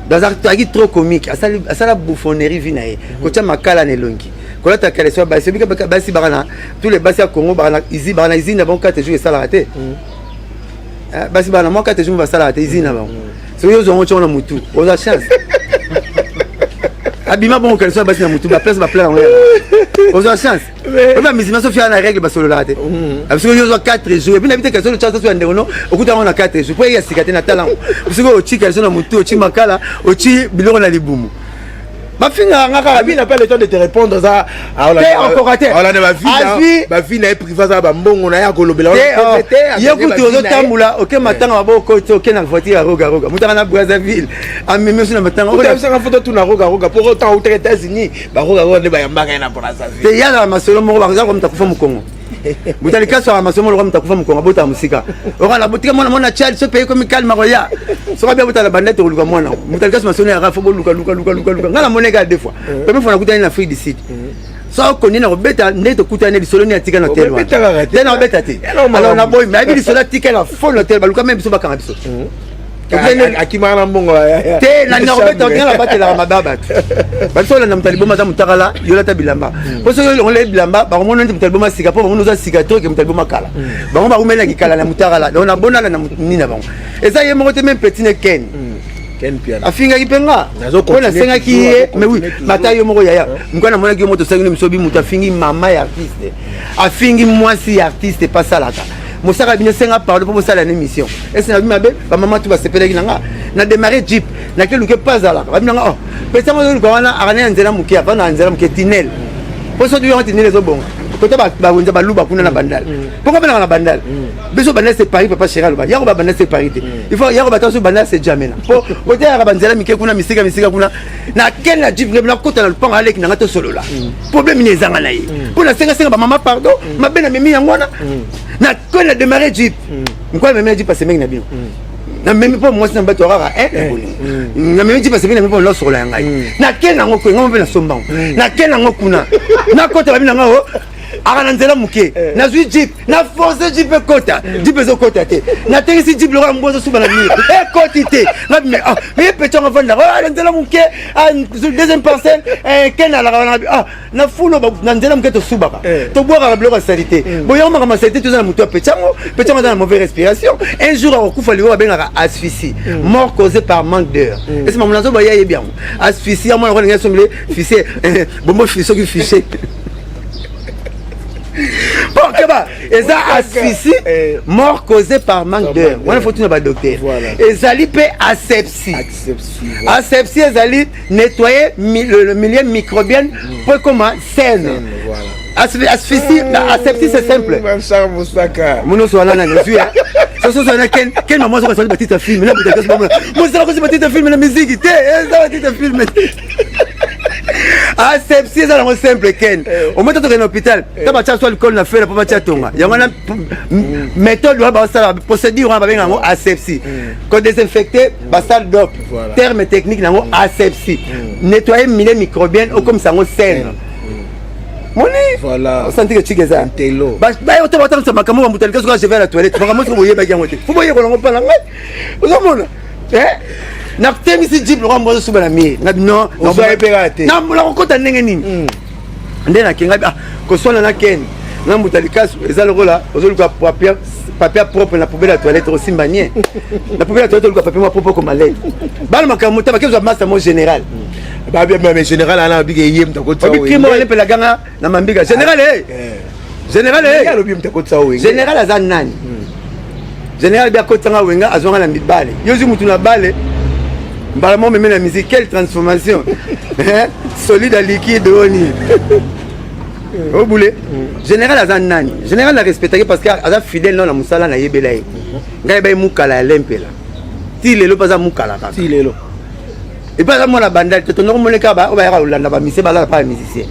A: dans un truc trop comique asala bouffonnerie vinae ko tia makala ne longi ko la ta kale so ba sebika basi barana tous les basi à Congo barana ici na bon 4 jours et ça la raté basi barana moi 4 jours va ça la raté ici na bon so yo zo on na mutu on a chance abima bon qu'elle soit basi na mutu ba place ba plein on a chance mais musulman so faire la règle ba solo la raté parce que yo zo 4 jours et puis n'habite que solo chance so ndeono okuta on a 4 jours pour y sikate na talent parce que o chi qu'elle soit na mutu o chi makala o chi biloko na libumu ma finga ngaka
D: bi n'a pas le temps de te répondre ça
A: encore raté
D: on a ba vie na privé ça ba mbongo na ya kolobela
A: ya kutu ozo tambula oke matanga ba ko to ke na voiture ya roga mutanga na Brazzaville amemi na matanga
D: o ta sanga photo tu na roga pour autant aux États-Unis ba roga ne ba yambaka na Brazzaville
A: te ya na masolo mo ba comme ta kufa mukongo mutalika so amasomo lo mtakufa mukongo bota musika okala botika mona child so paye comme calme maroya so ba bota la bandette oluka mona mutalika so masolo ya rafa luka ngala moneka deux fois première fois na kutana na Afrique du Sud so koni na robeta ndeto kutana lisolo ni atika na telwa tena robeta te alors na boy mais abi lisolo tika na fond na telwa luka même so bakanga biso
D: akimana mbongo
A: te na robeta ngala batela mababa basola na mtaliboma za mutakala yola ta bilamba poso yo le bilamba ba mona mtaliboma sika po mona za sika to ke mtaliboma kala ba ngoma umela kikala na mutakala na bona na nina bango eza ye moko te même petit ne ken
D: piano
A: afinga kipenga kona senga ki mais oui matayo moko yaya mkona mona ki moto sangi msobi muta fingi mama ya artiste afingi mwasi artiste pas salaka mosaka bino senga parole pour mosala na émission est-ce na bimabe ba mama tu ba sepelaki nanga na démarrer jeep na keluke pas ala ba bino nga oh pesa mo ko wana arane nzela mukia pa na nzela mukia tinel poso du yon tinel zo bon kota ba wonza ba luba kuna na bandal pourquoi ba na bandal biso bandal c'est Paris papa chéral ba yako ba bandal c'est Paris il faut yako ba taso bandal c'est jamais na po kota ya ba nzela mukia kuna misika kuna na ken na jeep na kota na lupanga aleki na ngato solo la problème ni ezanga na ye pour na senga ba mama pardon ma bena mimi yangwana na ko na démarrer jeep quoi même jeep passer mec na bien na même pas moi c'est un bateau rare na même jeep passer mec na pas lo sur la ngai na ken ngo ko ngombe na somba na ken ngo kuna na kota ba binanga o ara nzela muke na zui jeep na force jeep kota jeep zo kota te na tengisi jeep lo mbozo suba na mire kotité na mais petit enfant na nzela muke deuxième parcelle ken ala na fulo na nzela muke to suba to boire la bloc salité boyo ma salité tout ça na muto petit dans la mauvaise respiration un jour on kufa liwa benga asphyxie mort causée par manque d'air et c'est maman zo ba yé bien asphyxie moi on nga sommelé fiché bombo fiché qui fiché Bon, et ça asphyxie, mort causée par manque d'air. On a faut tout docteur. Et ça lui peut asepsie. Asepsie, ça lui nettoyer le milieu microbien pour comment saine. Asphyxie, asepsie c'est simple. Mon soit là, je suis. Ce sont quel moment ça va sortir petite film. Là, moi ça va sortir petite film la musique. Ça va petite film. Asepsie c'est la simple ken. Au moment où tu es en hôpital, tu vas chercher l'école na faire pour matcher tonga. Il y a une méthode va ça procédure on va bien en asepsie. Quand désinfecter, ba salle d'op. Terme technique na asepsie. Nettoyer milieu microbien comme ça on saine. Voilà. Santé que tu es ça. Bah autant autant ça makamo ba mutel kaso je vais à la toilette. Makamo ko boye ba yangote. Faut boye ko longo pa na ngai. Uzomona. Na temi si jip lo mbozo suba na mi. Na non, on va epérate. Na la kokota ndenge nini. Ndena kenga ko sona na ken. Na mutali kaso ezalo kola, ozoluka papier propre na poubelle à toilette aussi manier. Na poubelle à toilette oluka papier propre comme lettre. Bal makamo ta bakezo master mon général. Bah bien mais général ala big yem ta kota oui. Kimo ale pela ganga na mambiga général général alo bim ta kota oui. Général azan nani. Général bia kota nga wenga azonga na mibale. Yozi mutu na bale. Mbala mo meme na musique quelle transformation. Solide à liquide oni. Au boulet. Général azan nani. Général la respecté parce que azan fidèle non na musala na yebela ye. Ngai bay mukala lempela. Ti lelo paza mukala ka. Ti lelo. Et pas à moi la bande, tu n'as pas le cas, on va y aller là-bas, mais c'est pas là pas musicien.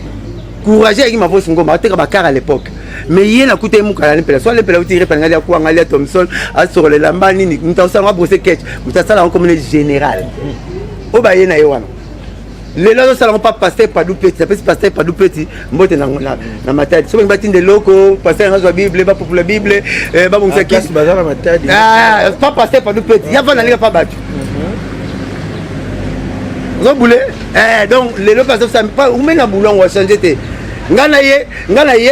A: Courageux avec ma voix, on va te car à l'époque. Mais il y a un coup de mou à l'empêche, soit les pelotis répandent à quoi, à Thompson, à sur les lambani, nous t'en savons brosser ketch, nous t'en savons comme le général. Au baye na yoano. Les lots ne seront pas passés par du petit, ça peut se passer par du petit, moi t'es dans ma tête. Soit une bâtine de locaux, passer un la Bible, pas pour la Bible, pas bon ça qui. Ah, pas passer par du petit, il y a pas d'aller pas battu. Vous voulez donc les lots passent ça pas ou même la boulon on va changer ngana ye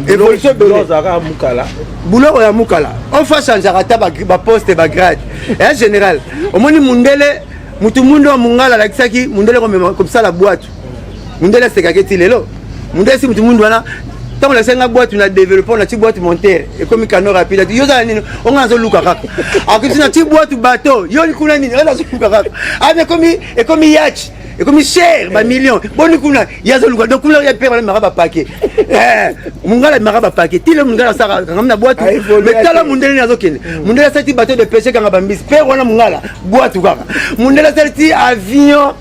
A: évolution boulon zaka mukala boulon ya mukala on fait changer ata ba poste ba grade et en général au moni mundele mutu mundo mungala la kisaki mundele comme ça la boîte mundele c'est kaketi lelo mundele si mutu mundo wana tant la senga boîte na développer na ti boîte monter et comme cano rapide yo za nini on nga zo luka kaka akiti na ti boîte bateau yo ni kuna nini ona zo luka kaka ave comme yacht et comme cher ba million boni kuna ya zo luka donc kuna ya perdre maraba paquet mungala maraba paquet ti le mungala saka ngamna boîte mais tala mundele na zo kende mundele sa ti bateau de pêche kanga bambis pe wana mungala boîte kaka mundele sa ti avion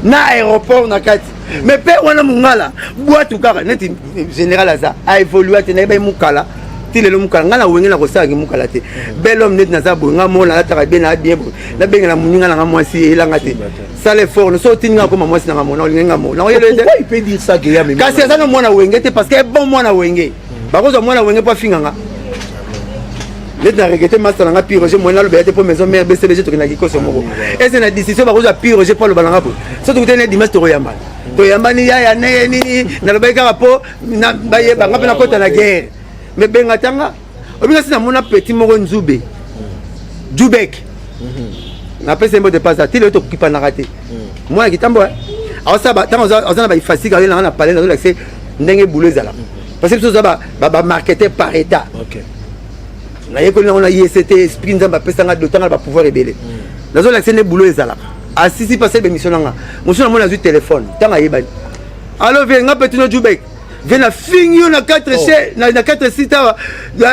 A: na aéroport na kati mais pe wana mungala boîte kaka neti général aza a évolué tena ba mukala tile le mukala ngala wengi na kosala ki mukala te bel homme net na za bo ngamo na ta bien na bien na benga na muninga na mwasi elanga te ça l'effort no so tinga ko mwasi na ngamo na olinga ngamo na yele pourquoi il peut dire ça que ya mais kasi ça no mwana wenge te parce que bon mwana wenge ba ko zo mwana wenge pa finganga net na regretter master nga pire je mwana lo ba te pour maison mère BCBG to na kiko so moko et c'est na décision ba ko zo pire je pas le balanga bo so to tene dimanche to yamba to yambani ya ne ni na lo ba ka po na ba ye ba ngapena kota na guerre mais benga tanga obinga sina mona petit moko nzube Djoubek na pese mbo de pasa tile to kipa na raté moi kitambo awa sa ba tanga ozana ba ifasi ka na parler na l'accès ndenge boulot ezala parce que ça ba marketer par état OK na yeko na on a ICT esprit nzamba pesa nga de temps ba pouvoir rebeller na zo l'accès ne boulot ezala asisi passer be mission nga monsieur na mona zu téléphone tanga yebani allo venga petit no Djoubek viens na fingi na 4 chez na 4 sites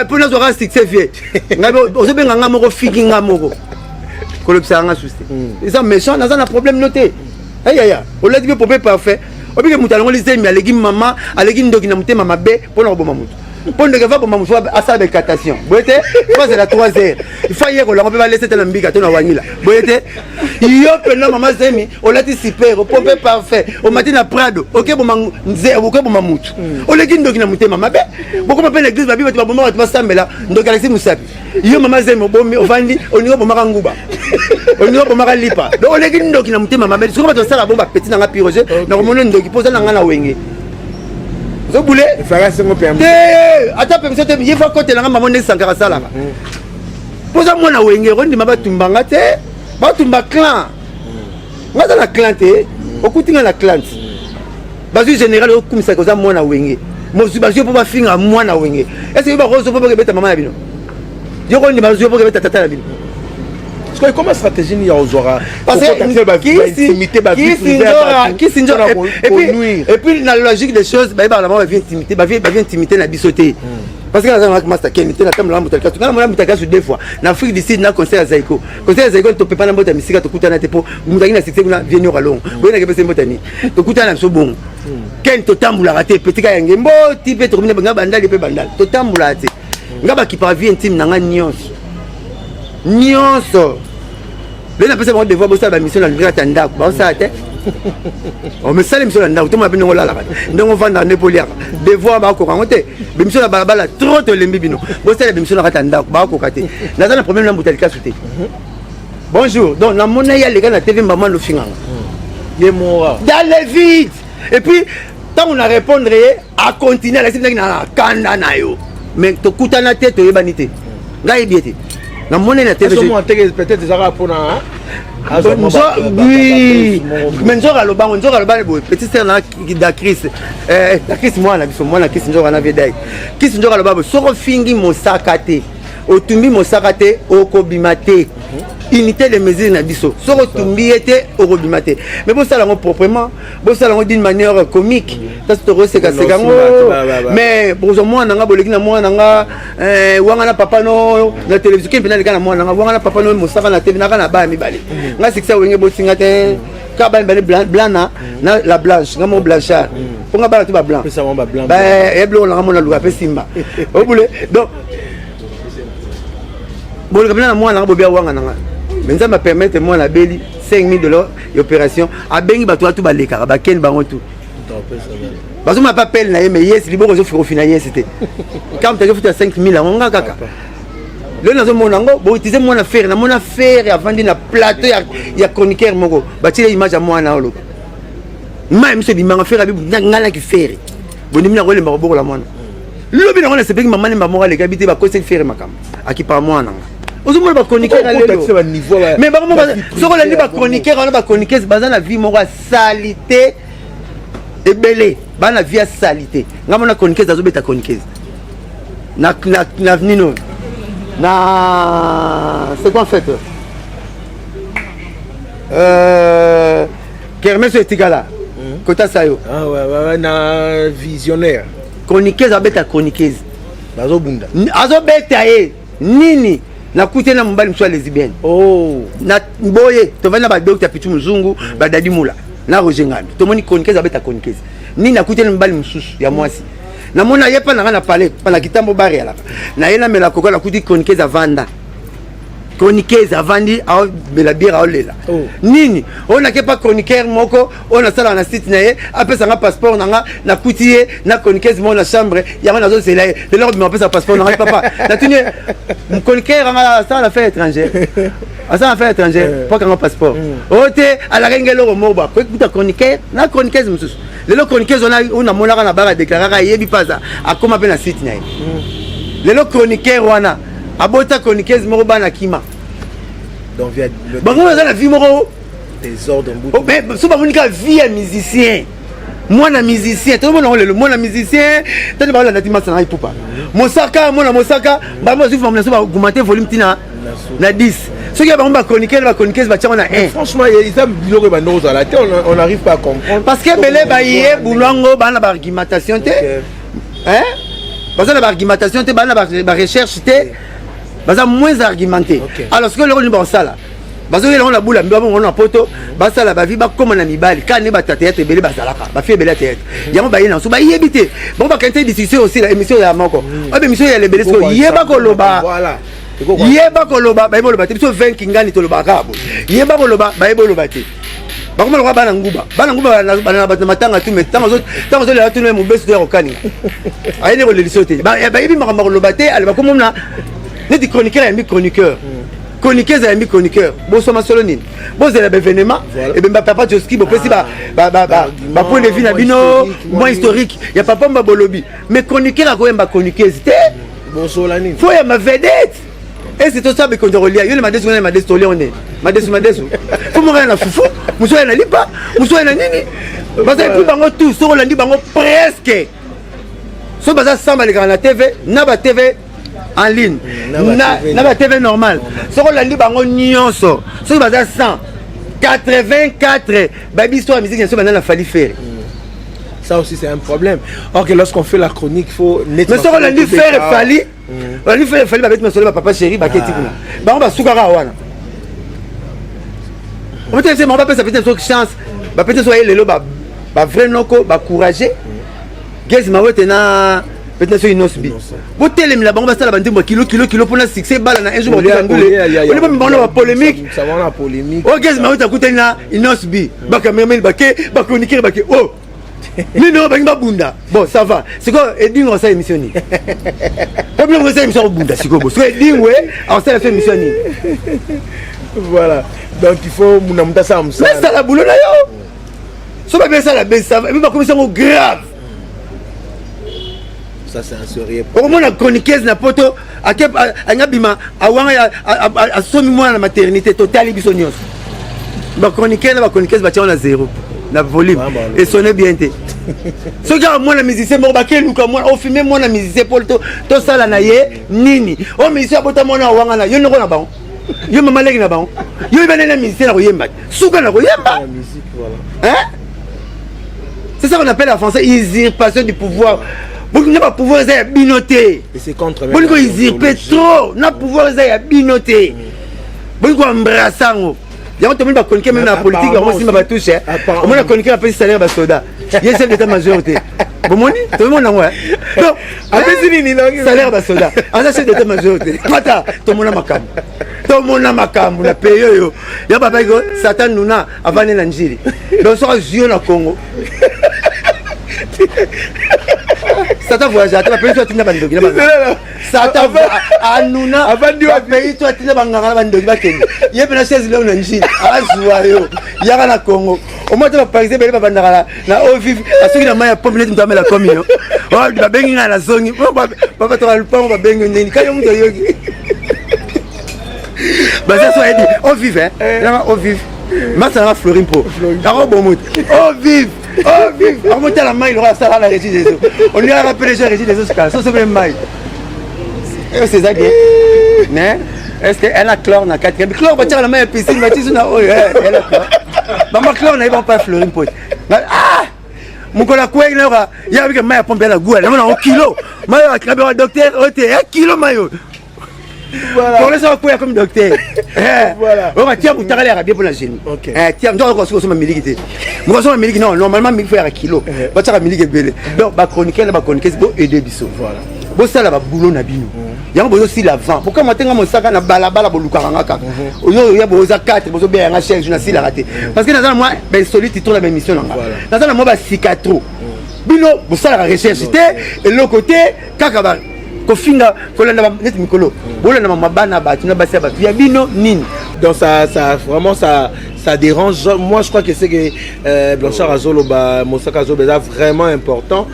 A: pour nous aura succès vieux ngabe ozobenga nga moko fingi nga moko kolopsa nga souci ça méchant na un problème noté aya on l'a dit pour parfait obike mutalongo lisemi alegi mama alegi ndoki na mutema mabe pour na boma mutu pour ne va pas mamuso asa de catation boyete pas c'est la 3h il faut hier on va pas laisser tellement mbika tona wangila boyete yo pena mama zemi on l'a dit super au pompe parfait au matin na prado OK boma nze OK boma mutu olegi ndoki na mutema mabe boko mapena l'église babi ba boma ba sambela ndoki alexi musapi yo mama zemi bombi ovandi oningo boma nguba oningo boma lipa donc olegi ndoki na mutema mabe soko ba to sala bomba petit na nga piroger na komono ndoki poza na nga na wenge zo boulé fera sengo pembe ata pembe te yefa côté na maman ne sankara sala poza mona wenge rondi maba tumbanga te ba tumba clan ngaza na clan te okutinga na clan bazu général okumisa ko za mona wenge mosubasio pour bafinga mwana wenge est-ce que ba rozo pour beta maman na bino yo ko ndima zo pour beta tata na bino
D: parce que comment stratégie ni ozora
A: parce que qui et puis la logique des choses ba la maman vient intimité na bisoté parce que la master kenité na tamla mutaka tukana mwana mutaka sur deux fois na Afrique du Sud na conseil à Zaiko to pepa na mbota misika to kutana te po mutaki na succès kuna vient au long boyena ke pese mbota ni to kutana so bon ken to tambula raté petit ka yange mbo type to mine nga bandali pe bandali to tambula te nga ba ki par vie intime na nga nyonso le na pese mo devoir bossa ba mission na ngata ndako ba sa te on me sale mission na ndako to ma bino la ndongo vanda ne poliaka devoir ba ko kangote be mission na balabala trop to lembi bino bossa la mission na ngata ndako ba ko kate na za na problème na mutalika souté bonjour donc na mona ya les gars na TV maman lo finganga
D: yemoa
A: dans les vides et puis tant on a répondre à continuer à laisser na kanda na yo mais to kutana te to yebanité ngai biete na mona na TV
D: peut-être des arabes pour na
A: oui mais nzoka lo bango petit sœur na da Chris la Chris moi na Chris nzoka na vedai Chris nzoka lo babo soko fingi mosaka te otumbi mosaka te okobimate unité de mesure na biso soko tumbi ete okobimate mais bo sala ngo proprement bo sala ngo d'une manière comique ça se toro seka ngo mais bozo moi nanga boleki na moi nanga wanga na papa no na télévision kempena leka na moi nanga wanga na papa no mosaka na TV nanga na ba mibale nga sikisa wenge bo singa te ka ba mbale blana na la blanche nga mo blanchard pour nga ba to ba blanc ba e blanc nga mo na luka pe simba obule donc bon le na moi nanga bo bia wanga nanga mais ça m'a permettre moi la beli 5000 $ d'opération a bengi ba tout ba leka ba ken bango tout parce que m'a pas appelé na mais yes libo ko au final yes c'était quand tu as fait 5000 on nga kaka le nazo monango bo utiliser moi na faire avant de na plateau ya chroniqueur moko ba tire image à moi na olo même ce bimanga faire abi ngala ki faire boni mina ko le maboko la mwana lobi na ngona sepeki maman mba moko le kabité ba ko se faire makam aki par moi nanga ozomona ba chroniqueur na lelo mais ba mo soko la ni ba chroniqueur on ba chroniqueur baza na vie moko salité ebele bana vie salité ngamona chroniqueur azobeta chroniqueur na nino na c'est quoi en fait Kermesse etikala kota sayo
D: ah ouais na visionnaire
A: chroniqueur abeta chroniqueur
D: bazobunda
A: azobeta nini na kute na mbali mswa lesbienne
D: oh
A: na boye to vana ba docteur Pichu Muzungu ba Dadi Mula na Roger Ngambi to moni chroniqueur abeta chroniqueur nini na kute na mbali msusu ya mwasi na mona yepa na parler pana kitambo bari ala na yena mela koko na kuti chroniqueur za vanda chroniqueur avandi a bela bira olela nini on a ke pas chroniqueur moko on a sala na site na ye apesa nga passeport na kutie na chroniqueur mo na chambre ya na zo sela de l'ordre me apesa passeport na papa na tuni chroniqueur nga ça la fait étranger ça la fait étranger pas quand passeport ote ala ngelo moba ko kuta chroniqueur na chroniqueur mususu lelo chroniqueur on a monaka na bara déclarer yebi paza akoma pe na site na ye lelo chroniqueur wana abota chroniqueur mo bana kima
D: donc via le
A: bango na la vie moko
D: désordre
A: oh mais so ba monika vie musicien moi na musicien tout le monde le moi na musicien tani ba la ndati masana ipupa mosaka mona mosaka ba mo zufu na so ba augmenter volume tina na 10 ce qui ba ba chroniqueur ba tchana na 1
D: franchement ils ont biloko ba nous à la tête on n'arrive pas à comprendre
A: parce que belé ba yé boulongo ba na ba argumentation te hein ba na ba argumentation te ba na ba recherche te baza moins argumenté alors ce que le bon ça là bazo yela on a boula mba on a poto basa la ba vi ba comme na mibali quand ne ba théâtre belé ba salaka ba fait belé théâtre yango ba yena so ba yebité bon ba kante discussion aussi la émission ya moko ba émission ya le belé so yeba ko loba voilà yeba ko loba ba yebo loba te so 20 kingani to loba kabo yeba ko loba ba yebo loba te ba kuma loba bana nguba na ba matanga tu mais tango zo la tu no mo beso de okani ayene ko le lisote ba yebi makamba ko loba te ali ba ko mona ne di chroniqueur et mi chroniqueur chroniqueur et mi chroniqueur bo soma solo nini bo zela événement et ben papa Joski bo pesi ba point de vue na bino moi historique ya papa mba bolobi mais chroniqueur a ko mba chroniqueur c'était
D: bo sola nini
A: faut ya ma vedette et c'est tout ça be contrôler yo le madesu na madesu tolé on est madesu faut mo na fufu muso na lipa muso na nini parce que plus bango tout so landi bango presque so baza 100 balekaka na TV na ba TV en ligne na ba TV normal soko landi bango nyonso soki baza 100 84 babi histoire ya musique nyonso banda na fali faire.
D: Ça aussi c'est un problème. Or que lorsqu'on fait la chronique, il faut
A: nettement. Mais ça on a dit faire fali. On a dit faire fali avec monsieur papa chéri ba keti kuna. Ba on va soukara wana. On peut dire on va ça peut-être chance. Ba peut-être soyez lelo ba vrai noko ba courageux. Gezi ma wote na peut-être so inosbi. Bo telem la ba on va ça la bandimbo kilo pour na succès bala na un jour on va ndule. On est pas bon la polémique.
D: Ça va la polémique.
A: Oh gezi ma wote akuta na inosbi. Ba kamera ba ke ba chroniquer ba ke oh. Nino bangi bunda. Bon, ça va. C'est quoi Eding on s'est émissionné. Combien vous avez émissionné bunda c'est quoi bon. C'est Eding ouais, on s'est fait émissionner.
D: Voilà. Donc il faut munamta ça amsa.
A: Mais ça la boulot là yo. So ba bien ça la baisse ça. Mais pas comme ça grave.
D: Ça c'est un sérieux.
A: Au moins la chroniqueuse na poto angabima awanga a somi moi na maternité totale bisonios. Ba chroniqueuse ba tia na zéro. Na volume et sonner bien té. Ce gars moi la musicien mo ba ke luka moi au filmer moi la musicien pour to sala na ye nini. O musicien bota moi na wanga na yo noko na ba. Yo mama legi na ba. Yo ba na musicien na koyemba. Suka na koyemba.
D: La musique voilà.
A: Hein? C'est ça qu'on appelle en français usurpation du pouvoir. Vous n'avez pas pouvoir ça binoté.
D: Et c'est contre même.
A: Vous n'avez usurper trop, n'a pouvoir ça binoté. Vous n'avez embrasser. Il y a un monde qui connaît même la politique, on aussi m'a touché. On m'a connu un peu salaire de soda. Il y a chef d'état-major. Bon moni, tout le monde en ouais. Donc, après c'est salaire de soda. On a chef d'état-major. Mata, tout le monde a ma cam. Tout le monde a ma cam, on a payé yo. Il y a papa qui Satan Nuna avant l'Angélie. Donc ça joue au Congo. Satan voyage, tu vas payer toi tina bandogi. Satan Anuna avant de payer toi tina banganga bandogi bakeni. Yé pena chaise là on a njili. Azwa yo. Yaka na Congo. Au moins tu vas par exemple bandara na au vivre à ceux qui na maya pomme tu la communion. Oh ba bengi na zongi. Papa to alpa ba bengi nini. Kayo mto yogi. Bah ça soit dit au vive hein. Là au vive. Massa na Florine po. D'accord bon mot. Au vive. Oh, vive! On monte à la maille, on va à la régie des eaux. On lui a rappelé la régie des eaux, ça c'est même maille. C'est ça qui est. Est-ce qu'elle a chlore dans 4e? Chlore, va tirer la maille à la piscine, va tirer sur elle a chlore. Maman chlore, on n'a pas Florine Pote. Ah! Mon collègue, il y a un maille à pomper la gouelle. On a un kilo. Maille à un docteur, un kilo maillot. Voilà. Pour les gens qui comme docteur. Voilà. On va tirer pour tirer l'air bien pour la génie. OK. Tiens, on va consommer milité. Moi consommer milité non, normalement il faut un kilo. Va tirer milité belé. Donc ba chroniquer c'est pour aider biso. Voilà. Bo ça là ba boulot na bino. Ya bo aussi l'avant. Pourquoi moi tenga mon sac na balabala bo lukanga kaka. Oyo ya bo za 4 bo zo bien nga cherche na si la raté. Parce que dans moi ben solide tourne la même mission là. Dans moi ba sikatro. Bino bo ça la recherche et l'autre côté kaka ba kofinga kolanda net mikolo bolanda mabana batina basia batu ya bino nini.
D: Donc ça vraiment ça dérange. Moi je crois que c'est que Blanchard Azolo ba Mosaka Azolo est vraiment important.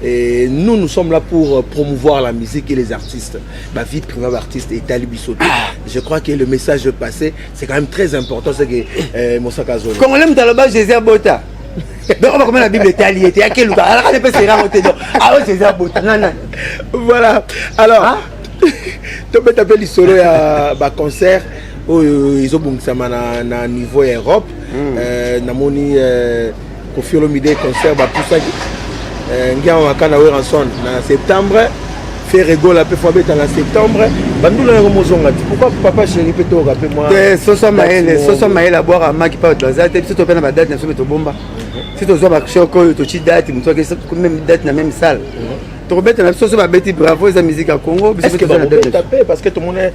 D: Et nous sommes là pour promouvoir la musique et les artistes. Ma vie privée d'artiste et Tali Bissoto. Je crois que le message passé c'est quand même très important, c'est que Mosaka Azolo.
A: Quand on aime Taloba Jésus Bota. Donc on va commencer la Bible est alliée. Il y a quel cas? Alors on peut se raconter. Ah ouais Jésus Bota.
D: Voilà. Alors tu peux taper l'histoire à ba concert où ils ont bungsa na niveau Europe. Namoni Koffi Olomide concert ba tout ça. Ngia wakana Weranson en septembre. Faire rigole un peu fois bête en septembre. Bandula ngomozonga. Pourquoi papa chéri peut te rappeler moi?
A: Soso maël à boire à Maki pas dans ça. Tu te prends ma date na so to bomba. Si tu as choco to chi date, tu que même date na même salle. Tu rebête na soso ba bête bravo za musique à Congo.
D: Est-ce que tu tapé parce que tout le monde est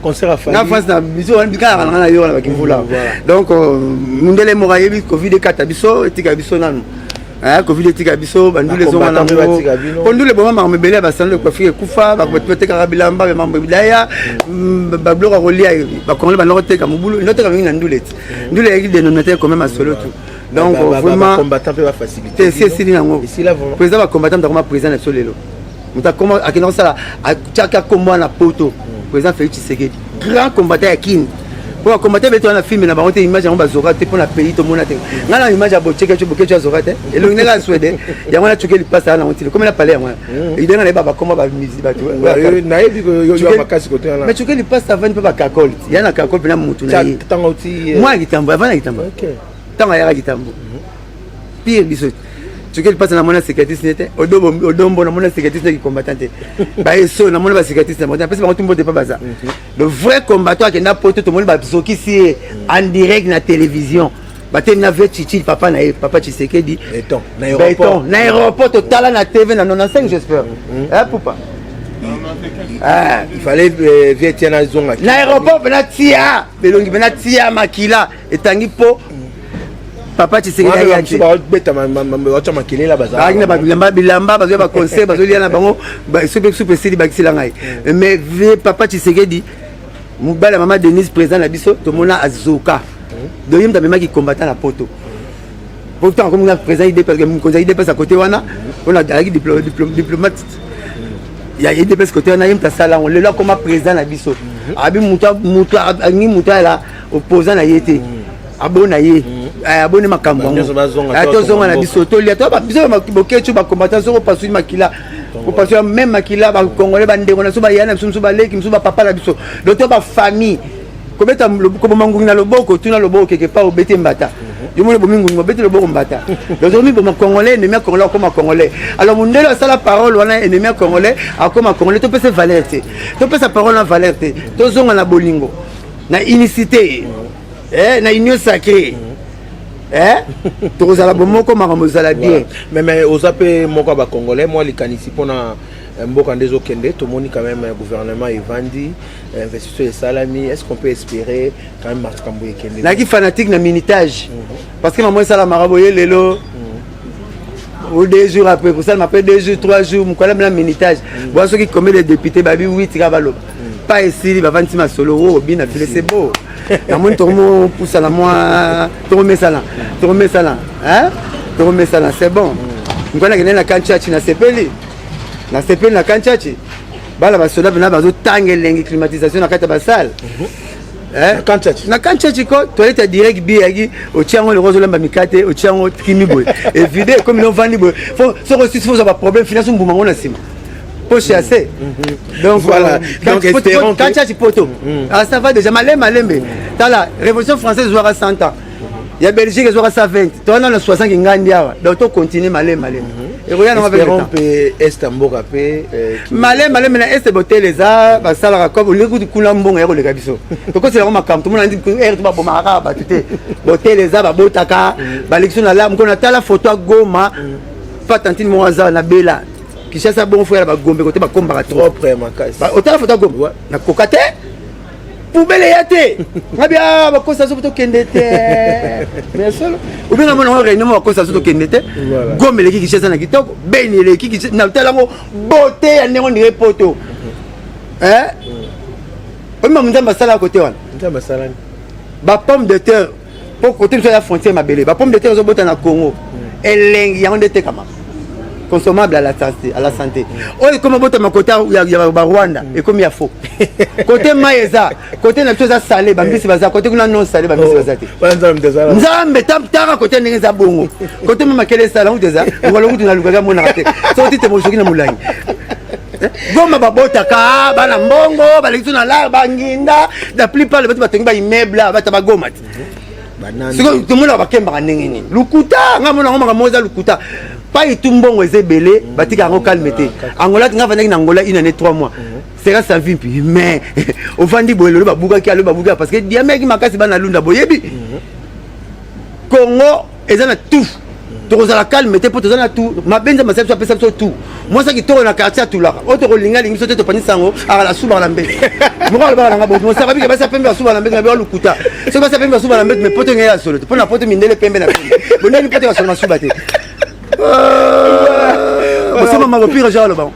D: concert à famille.
A: Na France na musique on bika na yo na bakimvula. Donc mundele morayebi Covid 4 biso etika biso nanu. Covid etika biso bandule zo wana ondule boma mamebele basana le coiffure kufa ba peut-être karabilamba ba mambo bilaya ba bloka rolia ba kongole ba noteka mubulu noteka mingi na ndule ndule yaki de noter quand même à solo tout. Donc vraiment
D: combattant peut faciliter.
A: C'est nango. Ici là vraiment président ba combattant comme président na solelo. Muta comment akina sala chaka kombo na poto président Félix Tshisekedi grand combattant yakini Pour commenter avec toi, on a filmé dans une image, on va zorater pour la pays, tout le monde a été. On a une image à Boché, que tu as zoraté. Et le nègre a souhaité. Il y a un truc qui passe à la honte. Comme il a parlé à moi. Il donne les babas, comment va musique. Mais tu qu'il passe avant, il peut pas cacole. Il y a un cacole, puis il y a un mouton. Moi, il t'envoie, avant, il t'envoie. Tant qu'il t'envoie. Pire, bisous. Tu qu'il passe dans mon cicatrice n'était au dombo dans mon cicatrice qui combattant bah et so dans mon cicatrice dans mon après c'est tout le monde pas bazar le vrai combattant qui n'a pas tout le monde va qui c'est en direct na télévision bah tu n'as vu Chichi papa Tshisekedi
D: béton
A: na aéroport total na TV na 95 j'espère hein poupa
D: il fallait vietir na zonga
A: na aéroport bena tia belongi bena tia makila etangi po papa Tshisekedi ya nchi
D: beta wacha makele la bazar
A: bagina bilamba bazo ba conseil bazo liana bango ba super sidi bakisila ngai mais papa Tshisekedi mubala mama Denise président na biso to mona azoka doyem da mema ki combattant la poto pourtant comme on président idée parce que mon conseil idée à côté wana on a avec diplomate il y a idée parce côté wana yem ta sala on le là comme président na biso abi muta la opposant na yete abona ye abone makambo atozonga na biso to lia to biso bokechu ba combattant so pasui makila ko pasui même makila ba congolais ba ndeko na so ba yana biso ba leki biso ba papa na biso do to ba famille ko beta ko mangungi na loboko tuna loboko quelque part obete mbata yo mona bomingu ngobete loboko mbata do to mi bo congolais ennemi congolais comme congolais alors mundelo ça la parole wana ennemi congolais comme congolais to pese valeur te to pese parole na valeur te to zonga na bolingo na unicité na union sacrée tozala bomoko makambo zala bien
D: mais aux appels moko ba congolais moi les kanisi pona mboka ndezo kende to moni quand même gouvernement evandi investisseur et salami est-ce qu'on peut espérer quand même marche kambo kende
A: na ki fanatique na minutage parce que maman sala maraboye lelo ou 2 jours après pour ça m'appelle 2 jours 3 jours mon collègue na minutage bon ceux qui commet les députés babi 8 kabalo pas ici va vendre ma solo bien affilé c'est beau na mon tourmo pousse à la moi tourmer ça là hein tourmer ça là c'est bon on connaît que na kanchachi na sepeli na kanchachi bala ba soda na bazo tangelengi climatisation na kata basal na kanchachi ko toilette direct biagi au tiango le rose lamba mikate au tiango kimiboy et vide comme ils ont vendu faut ce reçu faut ça pas problème financier mbuma ngona sima poche assez donc voilà donc espérons quand tu poto ça va déjà malembe tala révolution française jouera 100 ans il y a Belgique jouera 120 toi on a 60 ngandi awa donc to continuer malembe et regarde on va
D: espérons pe est mboka pe
A: malembe na est botel les a ba sala comme le coup de kulambonga ya ko le kabiso to ko c'est vraiment camp tout le monde dit que er to ba bomara ba tuté botel les a ba botaka ba lection na la mko na tala photo goma pas tantine mo hasard na bela qui cherche à bon frère ba gombe côté ba combat
D: trop près makasi
A: ba autant photo gombe na kokate poubelle yate ngabia ba kosa so photo kendete mais solo ou bien na réunion ba kosa so kendete gombe le qui cherche na kitoko beni le qui na talango beauté ya ndenge ndire poto on m'a dit masala côté wana
D: ndamba masala
A: ba pomme de terre pour côté de la frontière mabele ba pomme de terre zo bota na Congo elengi ya ndete kama consommable à la santé. Oh, comme votre côté il y a Rwanda et comme il y a faux. Côté maïza, côté na chose salé, bambisi baza, côté kuna non salé, bambisi baza. Nzambe tara côté ngenza bongo. Côté mama kele sala ou deza, on va le route na lugaga mona raté. So tite mo joki na mulangi. Goma babota ka bana mbongo, balitu na la banginda, la plupart les batu batengi ba immeuble ba tabagoma. Siko tout le monde va kemba ndengeni. Lukuta, ngamona ngoma moza lukuta. Pas et tout bon aux ébélés, batika en calmeté. Angola, tu vas venir en Angola une année 3 mois. C'est là sa vie, mais au fond du boulot, le babouga qui a le babouga parce que diamètre qui m'a cassé dans la lune d'Aboyebi. Congo, et ça a tout. Tu as la calme, tu as tout. Ma benza m'a fait ça tout. Moi, ça qui tourne dans quartier tout là. Autre rolinga, il me saute de panier sango, à la souba à l'ambé. Moi, je savais que ça peut souba à l'ambé, mais le couta. Ce que ça peut souba à l'ambé, mais pote n'est pas solo. Tu peux la pote miner les pembes na pembe. Bon, n'est pas sur ma souba. C'est maman repire genre le banc.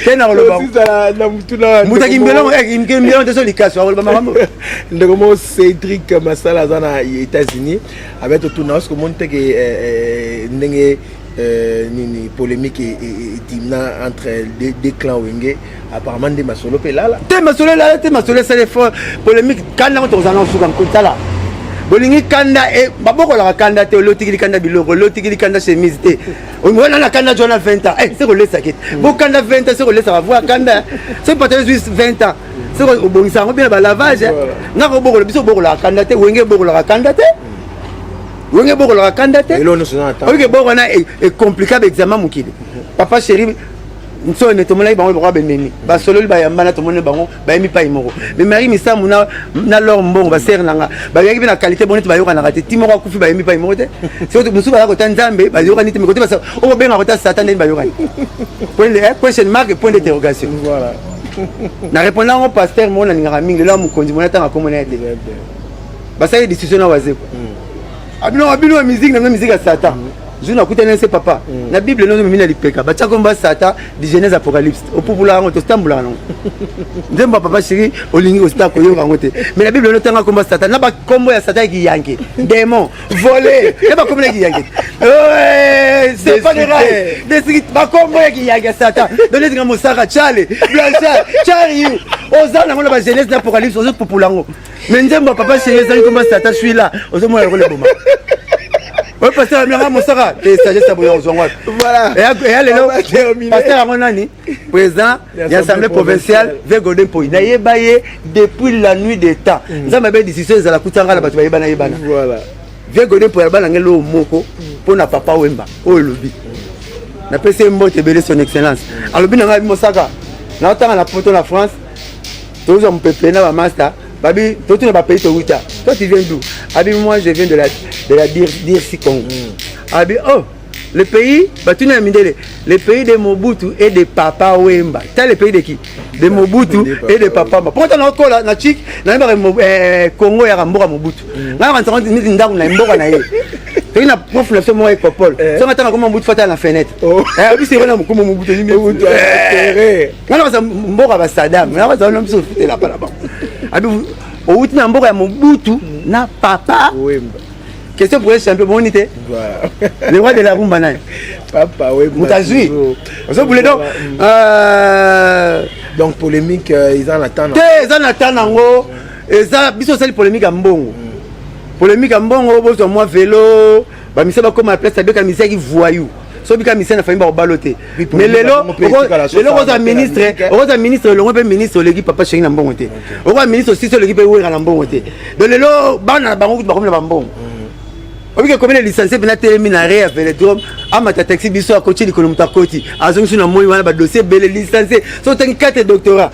A: C'est dans le banc. Moutaki mbelon mbelon de solication le maman.
D: Ndeko Cédric Masala zana aux États-Unis avec tout nas comme monte que ndenge nini polémique et dimna entre deux clans wenge apparemment des masolo pe là
A: te masolo ça les fois polémique kanda on tozana suka nkutala bolingi kanda e baboko la kanda te lotiki kanda biloko lotiki kanda chemise te on wana na kanda jona 20 ans c'est ko lesa kit bo kanda 20 ans c'est ko lesa va voir kanda c'est peut-être juste 20 ans c'est ko bongisa ngo bien ba lavage na ko boko biso boko la kanda te wenge boko la kanda te wenge boko la kanda te
D: elo no sona ta
A: ok boko na est compliqué examen mukili papa chéri nso ne to molai bango ba beneni ba solo ba yamba na to mone bango ba yemi pa imoko mais mari misamu na lor mbongo ba ser nanga ba yaki na qualité bonite ba yoka na kate timo ko kufi ba yemi pa imoko te c'est autre musu ba ko tanzambe ba yoka ni te me côté ba o benga ko ta satan ba yoka question marque point d'interrogation
D: voilà
A: na répondant au pasteur mon na ngara mingi la mu konzi mona tanga ko mona ete ba ça discussion na waze ko abino musique na musique à satan je n'ai pas écouté papa. La Bible nous met dans les péchés. Bacha combat Satan, de Genèse Apocalypse. Au pouvoir on te stambula non. J'aime papa chéri, au lingi au stade koyo rangote. Mais la Bible nous tanga combat Satan. N'a pas combat ya Satan qui yanke. Démon, voler. Et pas combat qui yanke. C'est pas des rails. Des pas combat qui yanke Satan. Donnez des grands Sarah Charlie, Blanchard, Charlie. Ozana on a Genèse Apocalypse aux autres populango. Mais j'aime papa chéri, ça combat Satan, je suis là. Aux autres moi le bomba. Oui, parce que la mon Sarah, et sagesse à bouillon, voilà. Et allez là, parce que la monani, président de l'Assemblée provinciale, Végodin Poy, n'ayez baillé depuis la nuit des temps. Nous avons des décisions à la Koutanga, la Batuaï Banaïbana. Voilà. Végodin Poy, la Banangelo Moko, pour na papa Wemba, oh lobby. Na PC Mbo te belé son excellence. Alors, bien, on a vu Mosaka. Nous avons la photo de la France, tous les peuple, na master. Babi, toi tu n'as pas payé ton Ouïta. Toi tu viens d'où? Abi, moi je viens de la DRC Congo. Abi, oh, le pays, bah tu n'as mis le pays de Mobutu et de Papa Wemba. T'as le pays de qui? De Mobutu et de Papa Wemba. Pourquoi t'as encore là, na chic, na Congo ya Mboka Mobutu. Na rentrant ni ndaku na Mboka na ye. Tu n'as prof la seule moi école. Si on attend comment Mobutu fait à la fenêtre. Eh, oui c'est vrai là comment Mobutu ni Mobutu. Non ça Mboka ba Saddam. Na ça on se foutait là là-bas. Abi au na Mboka ya Mobutu na Papa Wemba. Question pour les champions bonité. Voilà. Le roi de la rumba naï.
D: Papa Wemba.
A: Moutazui. Vous voulez
D: donc polémique ils en attendent.
A: Ils en attendent et ça biso c'est polémique à mbongo. Polémique à mbongo bozo moi vélo, ba misa ba comme la place avec misa qui voyou. So bika misa na famille ba baloter. Mais le roi ministre le roi ministre le papa chéri na mbongo té. Le roi ministre aussi le qui peut ouvrir na mbongo té. Donc le lo bana bango ba comme na mbongo. Obike comme les licenciés bena téléminaré à Vélodrome amata taxi biso à côté de Kolomta Koti. Azong suna moi wana ba dossier belé licencié. So ten 4 doctorats.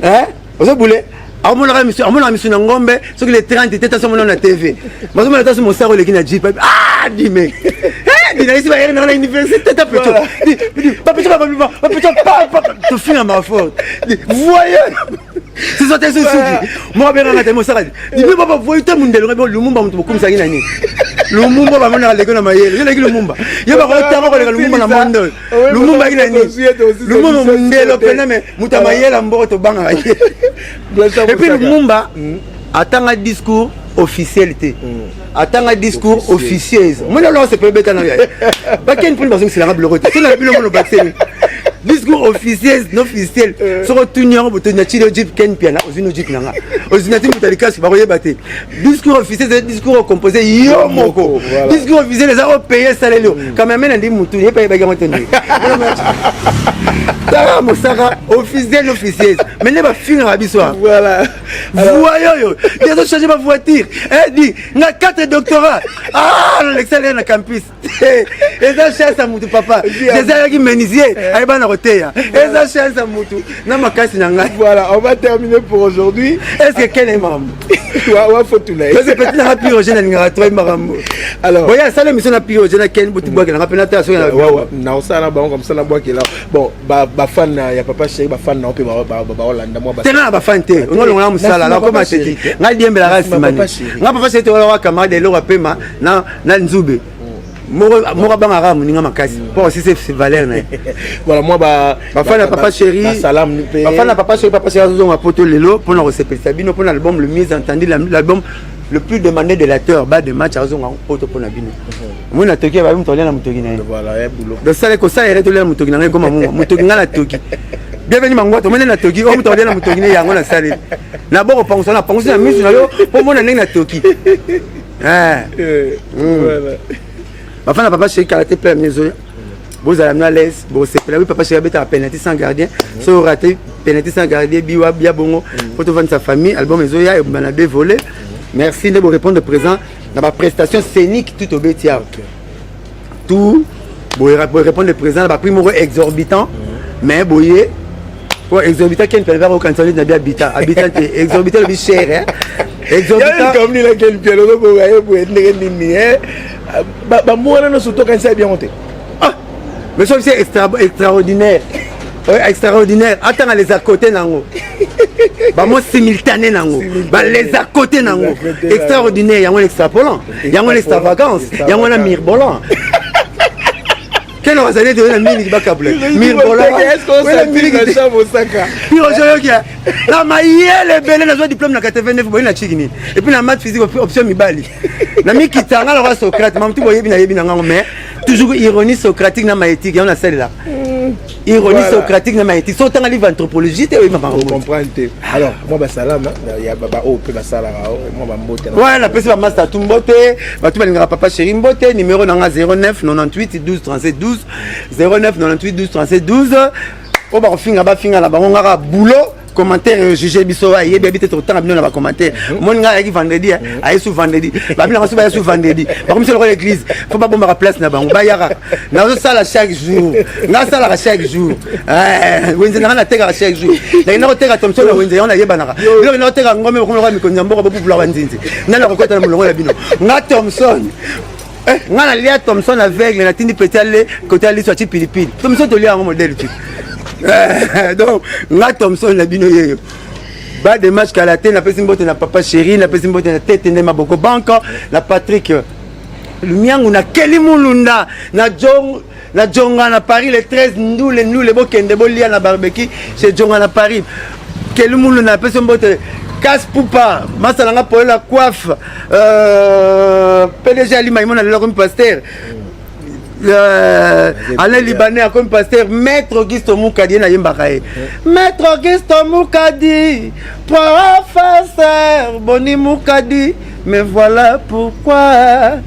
A: Hein? Ozo boulé amona misu na ngombe soki les 30 teta so mona na TV mazo mona taso mosaro le kina jipa ah dime eh dina isi ba yena na université ta peto papa tu finis ma faute voyez c'est ça tes soucis moi bien na temo sara di papa voyez ta mundelo ngebe lumumba mutu kumisa kina ni lumumba ba mona le kona mayele yele ki lumumba yeba ko tamo ko le lumumba na mondo lumumba kina ni lumumba mundelo pena me muta mayele mboko to banga et puis Lumumba attend un discours officialité. Attend un discours officiel. Moi là c'est pas bête non. Pas qu'une pour parce que c'est la bloquée. C'est la plus le bâtiment. Discours officiel non officiel. Sur tunyon pour tenir le jeep ken piana aux une jeep nanga. Aux une team talika c'est pas rien battre. Discours officiel c'est discours composé yo moko. Discours officiel les a payé salaire. Quand même on dit mutu il paye ba gamotendi. Tara Mosaka officiel. Mais ne pas finir à bisoir. Voilà. Voyons, ils ont changé ma voiture. Eh dit, na 4 doctorats. Ah, l'excellent na campus. Ils ont changé à mutu papa. J'ai ça qui menuisier. Aïe ba na roteya. Ils ont changé à mutu. Na makasi na ngai.
D: Voilà, on va terminer pour aujourd'hui.
A: Est-ce que quel est maman?
D: Wa faut tout là.
A: C'est peut-être na pyrogène ngara toi marambo. Alors, voyez ça la mission na pyrogène ken buti bois na rappel na sur na.
D: Na ça na bon comme ça na bois qui là. Bon, ba fan ya papa chéri ba fan na pe ba Hollande moi ba.
A: Tena ba fan te. On longa musala la comme acheter. Ngai diembe la race mani. Nga papa chéri to wa camarade de l'Europe na nzube. Mora bangara muninga makasi. Pour aussi c'est valeur na. Voilà moi ba fan na papa chéri.
D: Salam
A: ba fan na papa chéri zo ma poto lelo pour na receper sabino pour l'album le mise entendu l'album le plus demandé de l'acteur bas de match azonga auto pona bino moi na toki ba mutolia na mutoki na
D: voilà un boulot
A: de ça ko ça ere tolia na mutoki na ngoma mutoki na toki bienvenue mangwato mona na toki o mutolia na mutoki na yango na sale na boko pangosa na misu na yo po mona ndenge na toki voilà bafana papa chez karaté plein maison vous allez à l'aise bon c'est là oui papa chez beta penalty sans gardien so raté penalty sans gardien biwa bia bongo pour te vendre sa famille album maison ya bana deux volets merci de vous répondre présent dans ma prestation scénique tout au bétia tout pour répondre présent la prix exorbitant mais boyé pour exorbitant qui ne peut pas au canton de habitat exorbitant le cher exorbitant
D: comme ni la quel pied le pour être ni bah moi là surtout quand ça bien monté
A: mais c'est extraordinaire extraordinaire attends les à côté nango bah moi simultané nango bah les à côté nango extraordinaire yango extrapolant yango extravagance yango na mirbolant quel on va aller de la mine ba câble mirbolant
D: est-ce qu'on s'applique à ça au saka
A: puis aujourd'hui la maïele belé na zo diplôme na 89 boy na chigini et puis na maths physique option mibali na mi kitanga la Socrate mam tu boyebi na ngango mais toujours ironie socratique na maéthique on a celle là ironie socratique na maéthique sont dans livre anthropologie tu
D: comprendre alors moi ba salam il y a baba o pe ba sala moi ba mbote
A: ouais la personne ba master tumbote ba tu ba papa chéri mbote numéro nanga 09 98 12 37 12 09 98 12 37 12 o ba finga la ba ngara boulot commentaire jugé biso aye bébé peut-être autant abonné na commentaire mon nga qui vendredi aye sous vendredi ba bina sous ba sous vendredi ba comme c'est le l'église faut pas bomba place na bango ba yara na zo sala chaque jour na sala chaque jour wenze na teka chaque jour na ina teka Thompson na wenze on ayeba na yo ina teka ngome ko ngoma mikonzi mboko ba bubula banzinzi na na kokota na mulongo ya bino nga Thompson nga na lia Thompson aveugle na tindi petit aller côté ali soit pilipili Thompson to lia un modèle tu donc nga Thompson la bino yeyo ba de match kalaté na pesi mbote na papa chéri na pesi mbote na tete ne maboko banka na Patrick lumiangu na Kelly Mulunda na Jonga na Paris le 13 ndule bokende bolia na barbecue chez Jonga na Paris Kelly Mulunda na pesi mbote Casse Poupa masalanga pour la coiffe PDG Ali Maïmona le comme pasteur Alain Libanais comme pasteur Maître Auguste Moukadi na Yembakaye Maître Auguste Moukadi professeur Boni Moukadi mais voilà pourquoi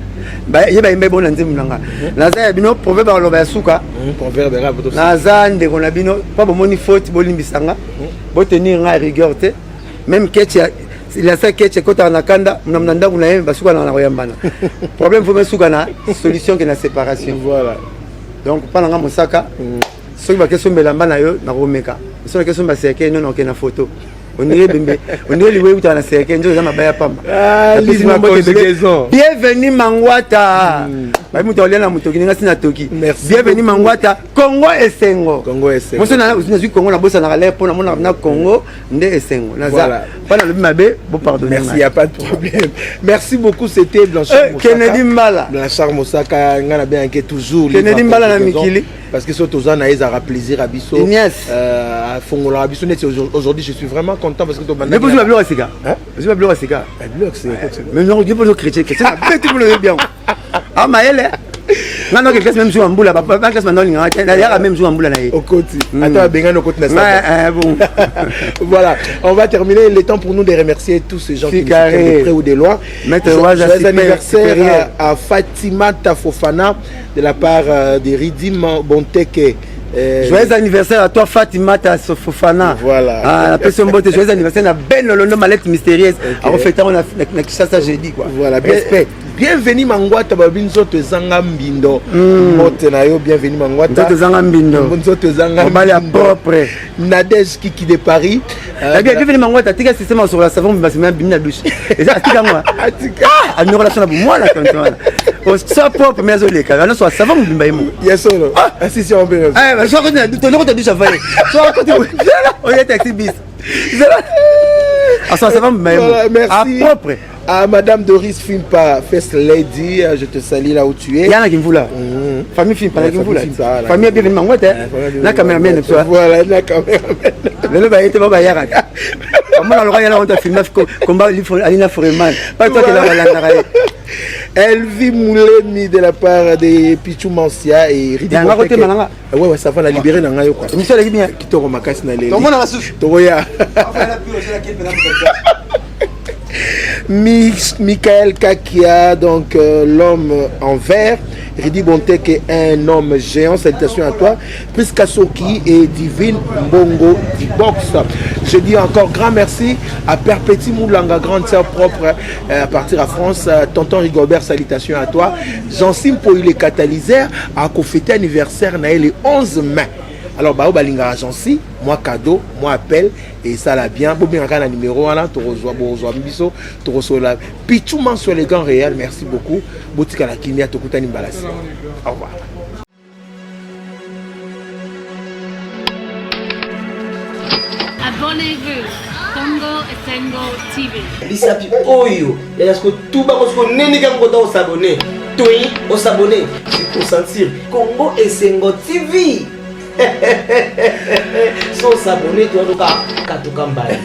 A: bah yeba yembe bon nzim nanga naza bino proverbe ba suka
D: proverbe ra boto
A: naza ndeko na bino pas bon moni faute bolimbisanga bo tenir nga rigueur te même ketch il a ça ketch kota na kanda mnamnanda kuna yemba basuka na koyambana problème faut mesuka na solution que na séparation
D: voilà
A: donc pas nga mosaka soki ba question belamba na yo na komeka soki question ba seke non ok na photo on dirait liwe uta na seke njo za mabaya pamba bienvenue Mangwata ba muto lena muto kininga sina toki bienvenue Mangwata Congo Esengo moi na uzina Congo na bossa na lepo na mona na Congo nde Esengo naza pas na le mabe bon pardonner
D: merci y a pas de problème merci beaucoup c'était Blanchard Mosaka
A: Kennedy Mbala
D: Blanchard Mosaka ngana bien que toujours
A: Kennedy Mbala na mikili
D: parce que surtout ça na ezara plaisir à biso à fongola biso net aujourd'hui je suis vraiment content parce que to
A: mais vous m'appelez Sika hein vous m'appelez Sika
D: bloc c'est
A: mais non je peux chrétien tout le monde bien ah maëlle non non quelqu'un même joue en boule pas classe maintenant il y a même joue en boule là
D: au côté attends benga no côté na
A: ça bon
D: voilà on va terminer le temps pour nous de remercier tous ces gens qui nous soutiennent de près ou de loin joyeux anniversaire à Fatima Tafofana de la part de Ridim Bonteke.
A: Joyeux anniversaire à toi Fatima Tafofana.
D: Voilà.
A: Ah, la personne beauté joyeux anniversaire à Ben Lolondo Mallette mystérieuse. En fait on a ça j'ai dit quoi.
D: Voilà, respect. Bienvenue Mangwata babinzo te zanga mbindo. Mote na yo bienvenue Mangwata.
A: Te zanga mbindo.
D: Bonzo te zanga
A: mbindo. Propre.
D: Nadej Kiki de Paris.
A: Bienvenue Mangwata tika système sur la savon mais même bimna douche. Et ça tika moi. Ah, une relation pour moi là quand on ça propre mais azolé quand on soit savon bimba yemo.
D: Yes solo. Ah si on peut.
A: Eh soit quand tu ne douche avant. Soit quand tu on est taxi bis. Ah ça va bimba yemo.
D: Merci.
A: Propre.
D: À Madame Doris Fimpa, First Lady, je te salue là où tu es.
A: Yana Kimvula. Famille Fimpa, Kimvula. Famille bien Mangwete. La caméraman.
D: Voilà, la caméraman.
A: Le ba été ba yara. Comment la royale on t'a filmé combat Alina Foreman. Pas toi qui la balanda.
D: Elvie Moulemi de la part de Pichou Mansia et Ridi. Ouais, ça va la libérer dans la quoi.
A: Monsieur la bien.
D: Qui te remarque na leli.
A: Tout le monde a la souche.
D: Toya. Michael Kakia, donc l'homme en vert. Ridi Bontek est un homme géant. Salutations à toi. Priska Soki et Divine Mbongo du boxe. Je dis encore grand merci à Perpéti Moulanga, grande sœur propre à partir à France. Tonton Rigobert, salutations à toi. Jean-Sim Poï les catalyseurs a fêté anniversaire le 11 mai. Alors, bah, balinga agence, moi cadeau, moi appel, et ça l'a bien. Bon, bien, un numéro, là, tu reçois Biso, tu reçois la Pichouman sur les gants réels, merci beaucoup. Boutika la Kimia, tu écoutes Nimbalas. Au revoir.
C: Abonnez-vous. Congo Esengo TV.
F: Bisapi Oyo. Il y a ce que tout bas, parce que n'est qu'un côté au s'abonner. Toi, au s'abonner. C'est pour sentir Congo Esengo TV. Sans s'abonner, tu vas nous faire 4 campagnes.